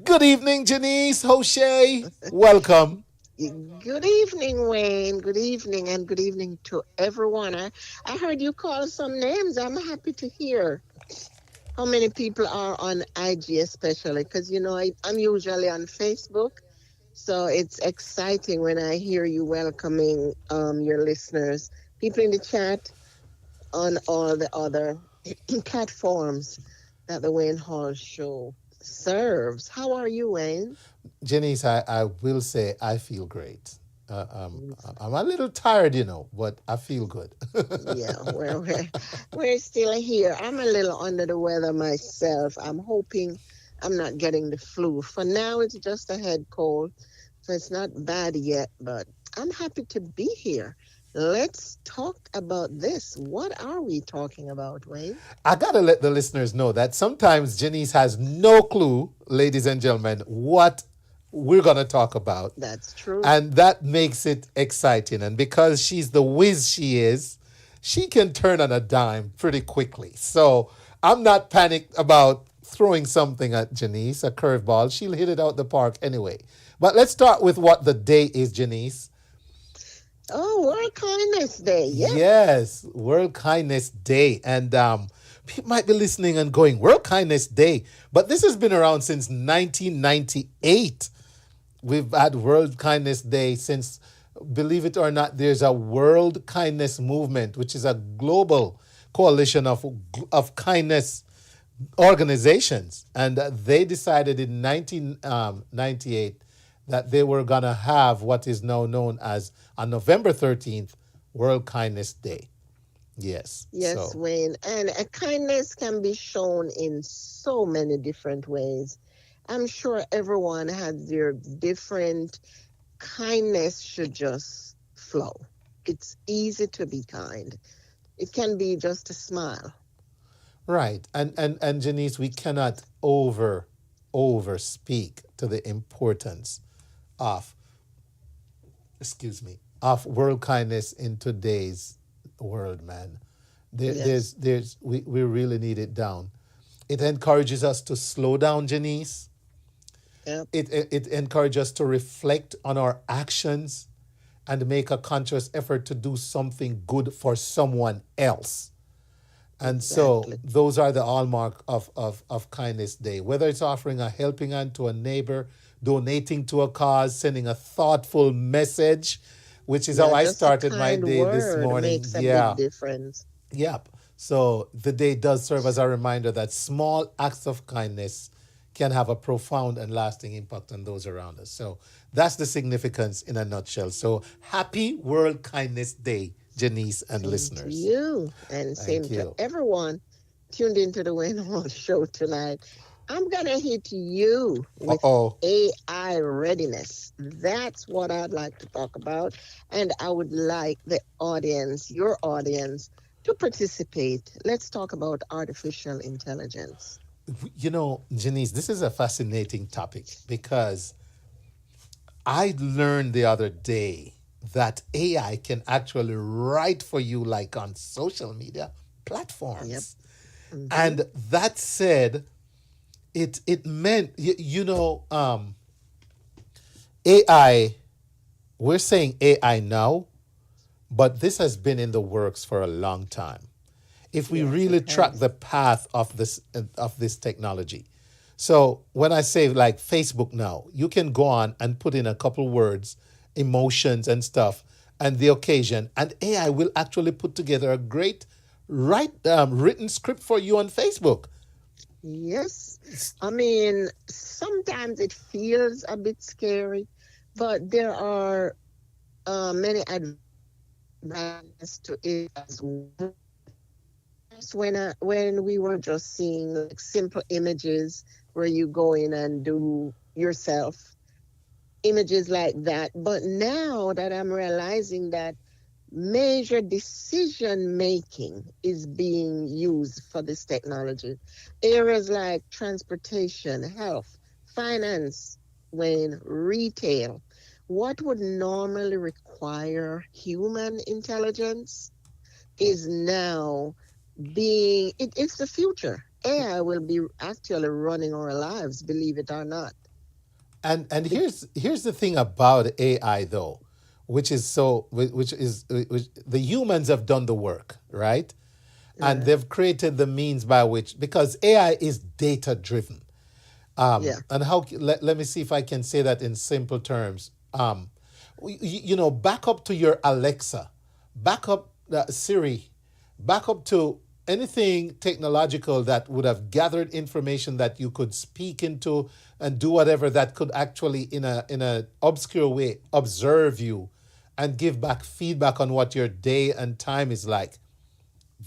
good evening, Janice O'Shea. Welcome. Good evening, Wayne. Good evening, and good evening to everyone. I heard you call some names. I'm happy to hear how many people are on IG, especially because, you know, I'm usually on Facebook. So it's exciting when I hear you welcoming your listeners, people in the chat, on all the other platforms that the Wayne Hall Show serves. How are you, Wayne? Janice, I will say I feel great. I'm a little tired, you know, but I feel good. Yeah, well, we're still here. I'm a little under the weather myself. I'm hoping I'm not getting the flu. For now, it's just a head cold, so it's not bad yet, but I'm happy to be here. Let's talk about this. What are we talking about, Wayne? I got to let the listeners know that sometimes Janice has no clue, ladies and gentlemen, what we're going to talk about. That's true. And that makes it exciting. And because she's the whiz she is, she can turn on a dime pretty quickly. So I'm not panicked about throwing something at Janice, a curveball. She'll hit it out the park anyway. But let's start with what the day is, Janice. Oh, World Kindness Day. Yes. Yes, World Kindness Day. And people might be listening and going, World Kindness Day. But this has been around since 1998. We've had World Kindness Day since, believe it or not, there's a World Kindness Movement, which is a global coalition of kindness organizations. And they decided in 1998 that they were going to have what is now known as, on November 13th, World Kindness Day. Yes. Yes, So, Wayne. And kindness can be shown in so many different ways. I'm sure everyone has their different kindness should just flow. It's easy to be kind. It can be just a smile. right. And Janice, we cannot over speak to the importance of, excuse me, of world kindness in today's world, man. Yes. We really need it down. It encourages us to slow down, Janice. Yep. It encourages us to reflect on our actions and make a conscious effort to do something good for someone else. And so Exactly. those are the hallmark of Kindness Day. Whether it's offering a helping hand to a neighbor, donating to a cause, sending a thoughtful message, which is how Yeah, I just a started my kind day this word morning. makes a Yeah. big difference. Yep. So the day does serve as a reminder that small acts of kindness can have a profound and lasting impact on those around us. So that's the significance in a nutshell. So happy World Kindness Day, Janice and Same to listeners. you, and Thank same to you. everyone tuned into the Wayne Hall Show tonight. I'm going to hit you with Uh-oh. AI readiness. That's what I'd like to talk about. And I would like the audience, your audience, to participate. Let's talk about artificial intelligence. You know, Janice, this is a fascinating topic because I learned the other day that AI can actually write for you like on social media platforms. Mm-hmm. And that said, it meant AI, we're saying AI now, but this has been in the works for a long time. If we Yes, really it track has. the path of this technology. So when I say like Facebook now, you can go on and put in a couple words, emotions and stuff, and the occasion, and AI will actually put together a great written script for you on Facebook. Yes. I mean, sometimes it feels a bit scary, but there are many advantages to it as well. When we were just seeing like simple images where you go in and do yourself images like that. But now that I'm realizing that major decision making is being used for this technology, areas like transportation, health, finance, when retail, what would normally require human intelligence is now it's the future. AI will be actually running our lives, believe it or not. And here's the thing about AI though, which the humans have done the work, right? And they've created the means by which, because AI is data driven. Yeah. And let me see if I can say that in simple terms. Back up to your Alexa, back up Siri, back up to anything technological that would have gathered information that you could speak into and do whatever that could actually in a obscure way observe you and give back feedback on what your day and time is like.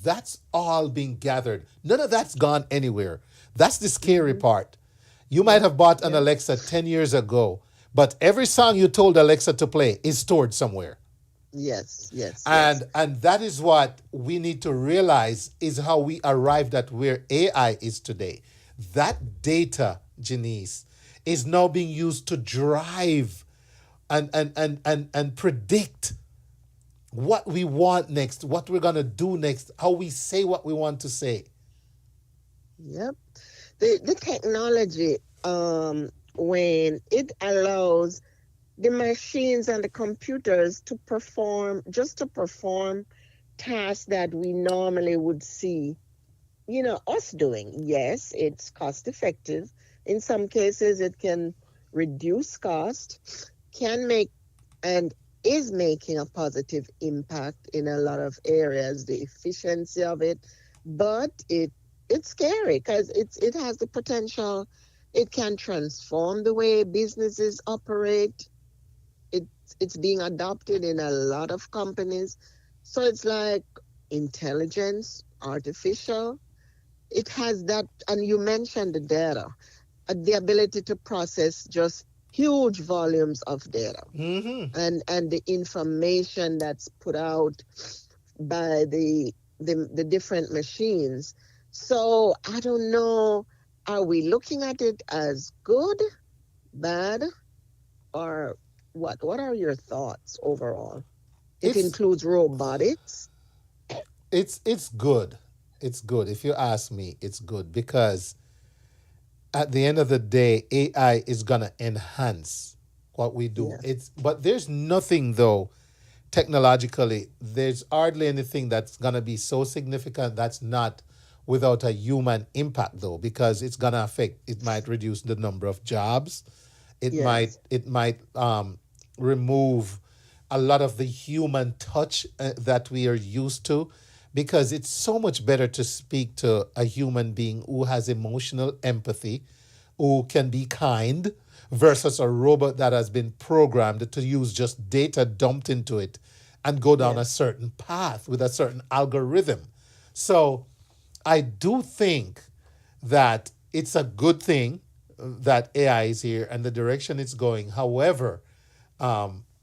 That's all being gathered. None of that's gone anywhere. That's the scary part. You might have bought an Alexa 10 years ago, but every song you told Alexa to play is stored somewhere. Yes. And that is what we need to realize is how we arrived at where AI is today. That data, Janice, is now being used to drive and predict what we want next, what we're gonna do next, how we say what we want to say. Yep. The technology, when it allows the machines and the computers to perform tasks that we normally would see, us doing. Yes, it's cost effective. In some cases, it can reduce cost, can make and is making a positive impact in a lot of areas, the efficiency of it, but it's scary because it has the potential. It can transform the way businesses operate. It's being adopted in a lot of companies. So it's like intelligence, artificial. It has that, and you mentioned the data, the ability to process just huge volumes of data, and the information that's put out by the different machines. So I don't know, are we looking at it as good, bad, or what? What are your thoughts overall? It includes robotics. It's good. It's good. If you ask me, it's good because at the end of the day, AI is gonna enhance what we do. Yeah. But there's nothing though technologically. There's hardly anything that's gonna be so significant that's not without a human impact though, because it's gonna affect. It might reduce the number of jobs. It Yes. might remove a lot of the human touch that we are used to, because it's so much better to speak to a human being who has emotional empathy, who can be kind, versus a robot that has been programmed to use just data dumped into it and go down a Yes. certain path with a certain algorithm. So I do think that it's a good thing that AI is here and the direction it's going. However,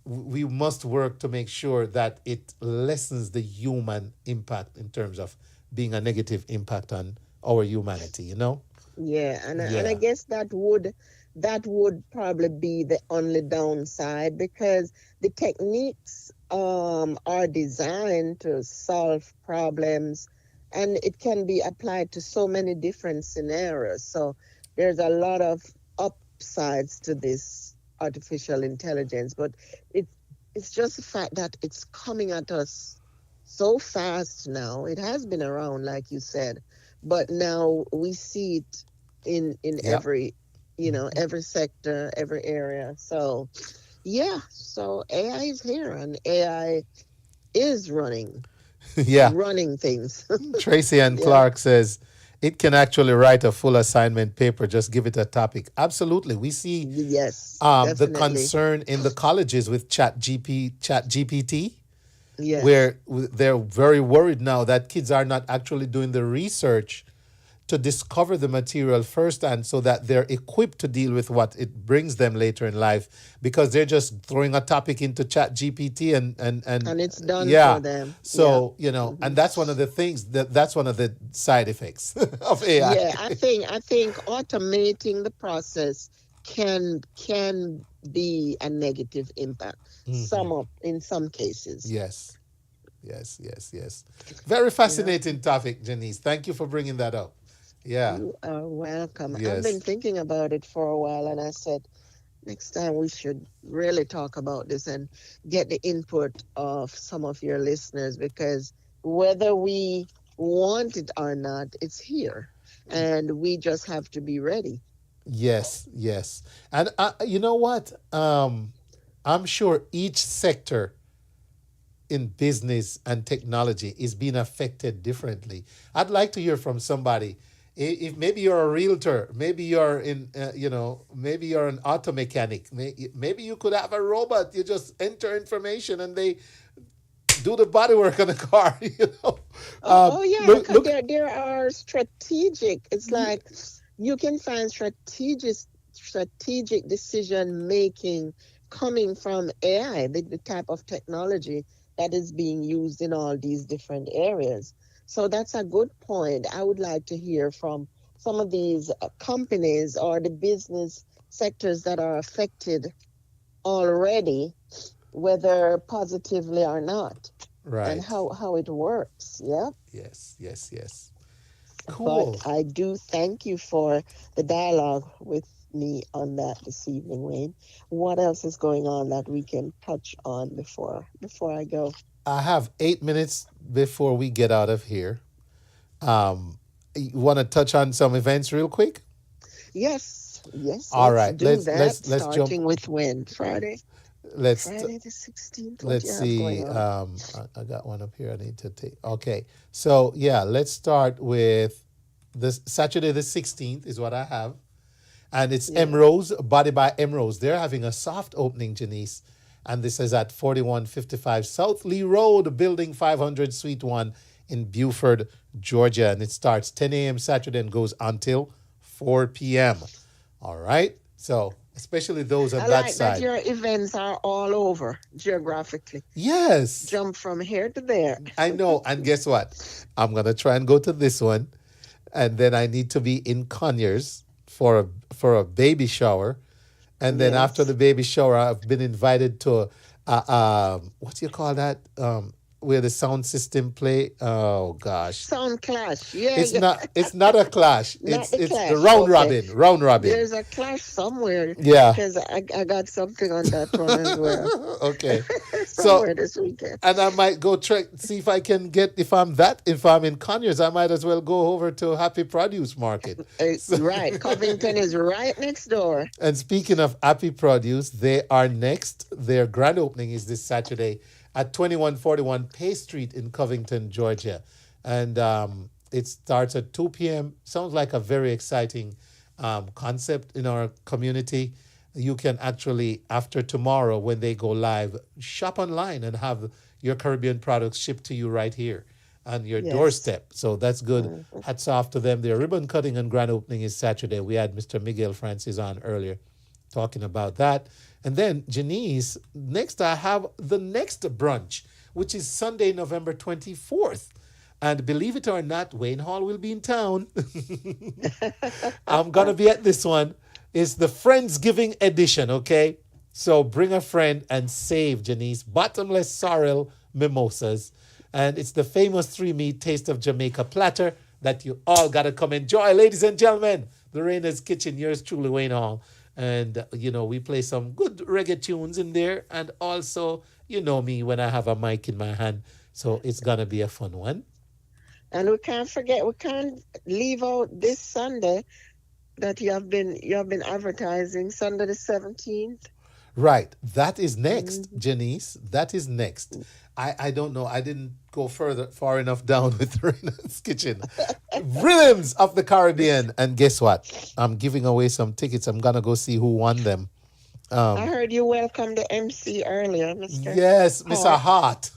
we must work to make sure that it lessens the human impact in terms of being a negative impact on our humanity, you know? Yeah, and I Yeah. guess that would probably be the only downside, because the techniques are designed to solve problems, and it can be applied to so many different scenarios. So there's a lot of upsides to this artificial intelligence, but it it's just the fact that it's coming at us so fast now. It has been around, like you said, but now we see it in Yep. every sector, every area. So yeah, so AI is here, and AI is Yeah. running things. Tracy and Yeah. Clark says it can actually write a full assignment paper, just give it a topic. Absolutely. We see Yes, the definitely. concern in the colleges with chat GPT, Yes. where they're very worried now that kids are not actually doing the research to discover the material first, and so that they're equipped to deal with what it brings them later in life, because they're just throwing a topic into chat gpt and And it's done yeah. for them. Yeah. So and that's one of the things that's one of the side effects of AI. Yeah, I think automating the process can be a negative impact. In some cases. Yes, yes. Very Yeah. fascinating topic, Janice. Thank you for bringing that up. Yeah. You are welcome. I've been Yes. thinking about it for a while, and I said next time we should really talk about this and get the input of some of your listeners, because whether we want it or not, it's here, and we just have to be ready. Yes. And you know what? I'm sure each sector in business and technology is being affected differently. I'd like to hear from somebody. If maybe you're a realtor, maybe you're maybe you're an auto mechanic. Maybe you could have a robot. You just enter information and they do the body work on the car. Oh yeah, Look, because look. there are strategic. It's like you can find strategic decision making coming from AI, the type of technology that is being used in all these different areas. So that's a good point. I would like to hear from some of these companies or the business sectors that are affected already, whether positively or not, Right. and how it works. Yeah. Yes, yes, yes. But Cool. I do thank you for the dialogue with me on that this evening, Wayne. What else is going on that we can touch on before I go? I have 8 minutes before we get out of here. You want to touch on some events real quick? Yes, All let's right. do Let's that. let's jump. Starting with when? Friday? Let's Friday the 16th? What let's you have see. going on? I got one up here. I need to take. Okay. So yeah, let's start with this Saturday the 16th is what I have, and it's Yeah. Emrose Body by Emrose. They're having a soft opening, Janice, and this is at 4155 South Lee Road, Building 500, Suite 1 in Beaufort, Georgia, and it starts 10 a.m. Saturday and goes until 4 p.m. All right. So especially those on I that like that side. your events are all over geographically. Yes. Jump from here to there. I know. And guess what? I'm going to try and go to this one. And then I need to be in Conyers for a baby shower. And then after the baby shower, I've been invited to, what do you call that? Where the sound system play. Oh, gosh. Sound clash. Yeah, It's yeah. not. It's not a clash. Not It's the it's clash. the round Okay. robin. Round robin. There's a clash somewhere. Yeah. Because I got something on that one as well. Okay. Somewhere this weekend. And I might go try see if I can get if I'm in Conyers, I might as well go over to Happy Produce Market. Right. Covington is right next door. And speaking of Happy Produce, they are next. Their grand opening is this Saturday at 2141 Pay Street in Covington, Georgia. And it starts at 2 p.m. Sounds like a very exciting concept in our community. You can actually, after tomorrow, when they go live, shop online and have your Caribbean products shipped to you right here on your doorstep. So that's good. Hats off to them. Their ribbon cutting and grand opening is Saturday. We had Mr. Miguel Francis on earlier talking about that. And then, Janice, next I have the next brunch, which is Sunday, November 24th. And believe it or not, Wayne Hall will be in town. I'm going to be at this one. It's the Friendsgiving edition, okay? So bring a friend and save, Janice. Bottomless sorrel mimosas. And it's the famous 3-meat Taste of Jamaica platter that you all got to come enjoy. Ladies and gentlemen, Lorena's Kitchen, yours truly, Wayne Hall. And, we play some good reggae tunes in there. And also, you know me when I have a mic in my hand. So it's going to be a fun one. And we can't leave out this Sunday that you have been advertising, Sunday the 17th. Right. That is next, Janice. That is next. I don't know. I didn't go far enough down with Rena's Kitchen. Rhythms of the Caribbean. And guess what? I'm giving away some tickets. I'm going to go see who won them. I heard you welcome the MC earlier, Mr. Yes, Mr. Hart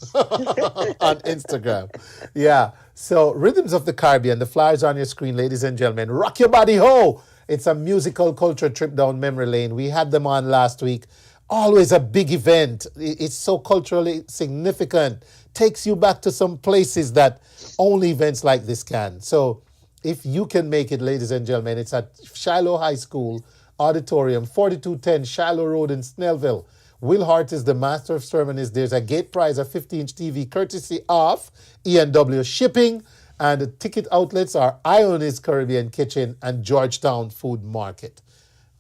on Instagram. Yeah. So Rhythms of the Caribbean. The flyers on your screen, ladies and gentlemen. Rock your body, ho! It's a musical culture trip down memory lane. We had them on last week. Always a big event. It's so culturally significant. Takes you back to some places that only events like this can. So if you can make it, ladies and gentlemen, it's at Shiloh High School Auditorium, 4210 Shiloh Road in Snellville. Will Hart is the master of ceremonies. There's a gate prize of 50-inch TV courtesy of E&W Shipping. And the ticket outlets are Ioni's Caribbean Kitchen and Georgetown Food Market.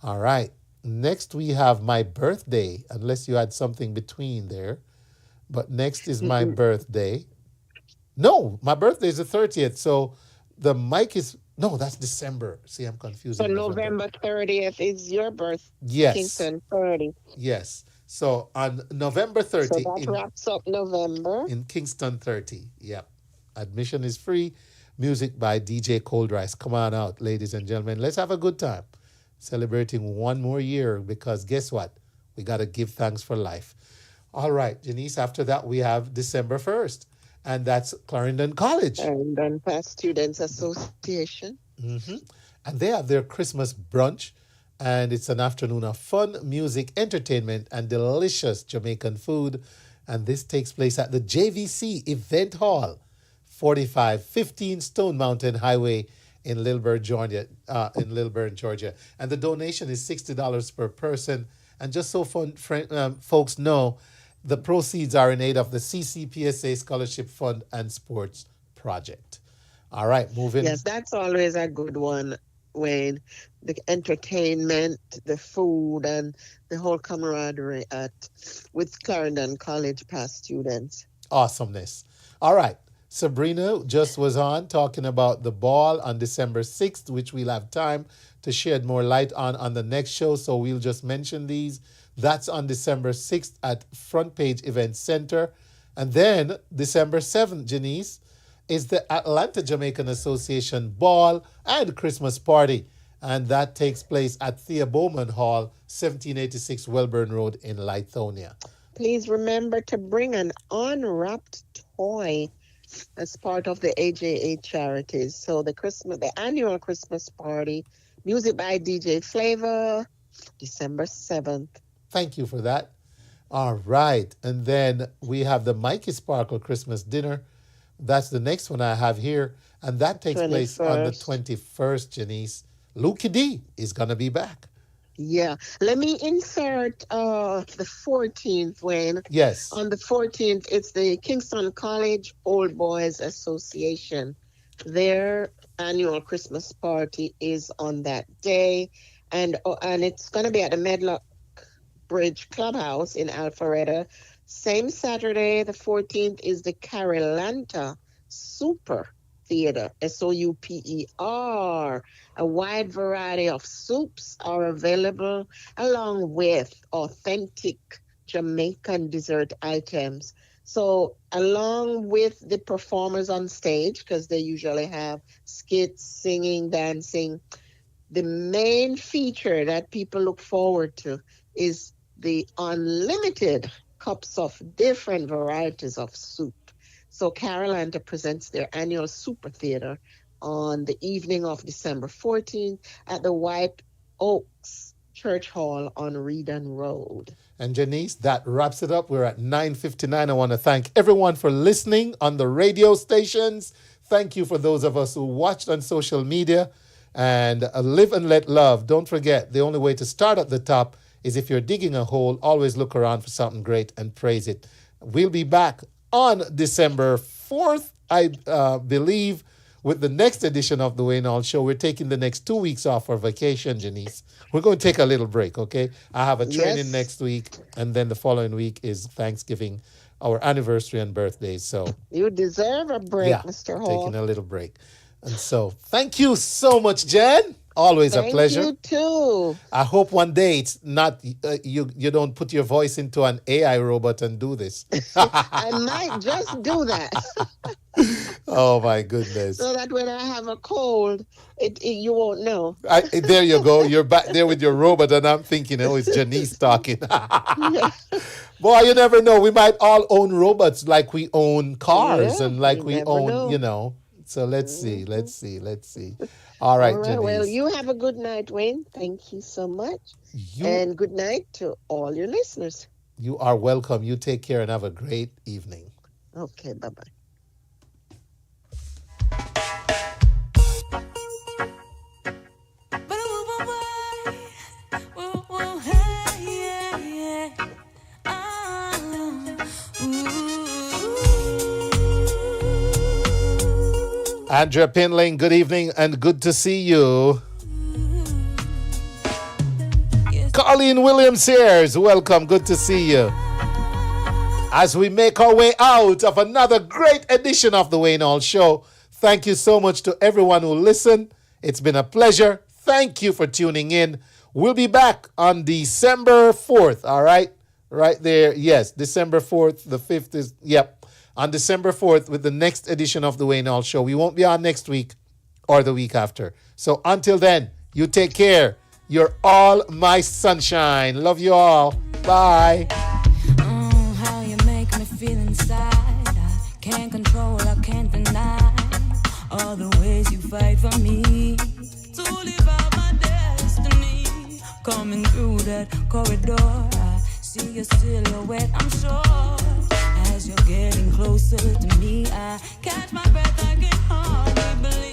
All right. Next, we have my birthday, unless you had something between there. But next is my birthday. No, my birthday is the 30th. So the mic is... No, that's December. See, I'm confused. So November 30th is your birthday. Yes. Kingston 30. Yes. So on November 30th... So that wraps up November. In Kingston 30. Yep. Admission is free. Music by DJ Cold Rice. Come on out, ladies and gentlemen. Let's have a good time. Celebrating one more year because guess what? We got to give thanks for life. All right, Janice, after that we have December 1st. And that's Clarendon College. Clarendon Past Students Association. And they have their Christmas brunch. And it's an afternoon of fun, music, entertainment, and delicious Jamaican food. And this takes place at the JVC Event Hall, 4515 Stone Mountain Highway in Lilburn, Georgia. And the donation is $60 per person. And just so folks know, The proceeds are in aid of the CCPSA Scholarship Fund and Sports Project. All right, moving. Yes, that's always a good one, Wayne. The entertainment, the food, and the whole camaraderie with Clarendon College past students. Awesomeness. All right. Sabrina just was on talking about the ball on December 6th, which we'll have time to shed more light on the next show. So we'll just mention these. That's on December 6th at Front Page Event Center. And then December 7th, Janice, is the Atlanta Jamaican Association Ball and Christmas Party. And that takes place at Thea Bowman Hall, 1786 Welburn Road in Lithonia. Please remember to bring an unwrapped toy as part of the AJA charities. So the annual Christmas party, music by DJ Flavor, December 7th. Thank you for that. All right. And then we have the Mikey Sparkle Christmas dinner. That's the next one I have here. And that takes place on the 21st, Janice. Luke D is going to be back. Yeah. Let me insert the 14th, Wayne. Yes. On the 14th, it's the Kingston College Old Boys Association. Their annual Christmas party is on that day. And it's going to be at the Medlock Bridge Clubhouse in Alpharetta. Same Saturday, the 14th, is the Carolanta Super Theater, SOUPER. A wide variety of soups are available, along with authentic Jamaican dessert items. So, along with the performers on stage, because they usually have skits, singing, dancing, the main feature that people look forward to is the unlimited cups of different varieties of soup. So Carolanta presents their annual Super Theater on the evening of December 14th at the White Oaks Church Hall on Reedon Road. And Janice, that wraps it up. We're at 9:59. I want to thank everyone for listening on the radio stations. Thank you for those of us who watched on social media. And live and let love. Don't forget, the only way to start at the top is if you're digging a hole, always look around for something great and praise it. We'll be back on December 4th, I believe, with the next edition of the Wayne Hall Show. We're taking the next 2 weeks off for vacation, Janice. We're going to take a little break, okay? I have a training next week, and then the following week is Thanksgiving, our anniversary and birthdays. So you deserve a break, Mr. Hall. Taking a little break. And so, thank you so much, Jen. Always a pleasure. Thank you too. I hope one day it's not you don't put your voice into an AI robot and do this. I might just do that. Oh my goodness! So that when I have a cold, you won't know. There you go. You're back there with your robot, and I'm thinking, oh, it's Janice talking. Boy, you never know. We might all own robots like we own cars and like we own, So let's see. All right, Janice. Well, you have a good night, Wayne. Thank you so much. And good night to all your listeners. You are welcome. You take care and have a great evening. Okay, bye-bye. Andrea Pinling, good evening and good to see you. Colleen Williams here. Welcome, good to see you. As we make our way out of another great edition of the Wayne Hall Show, thank you so much to everyone who listened. It's been a pleasure. Thank you for tuning in. We'll be back on December 4th, all right? Right there, yes, December 4th, the 5th is, on December 4th with the next edition of the Wayne Hall Show. We won't be on next week or the week after. So until then, you take care. You're all my sunshine. Love you all. Bye. How you make me feel inside. I can't control, I can't deny all the ways you fight for me to live out my destiny. Coming through that corridor, I see your silhouette, I'm sure. As you're getting closer to me, I catch my breath, I can hardly believe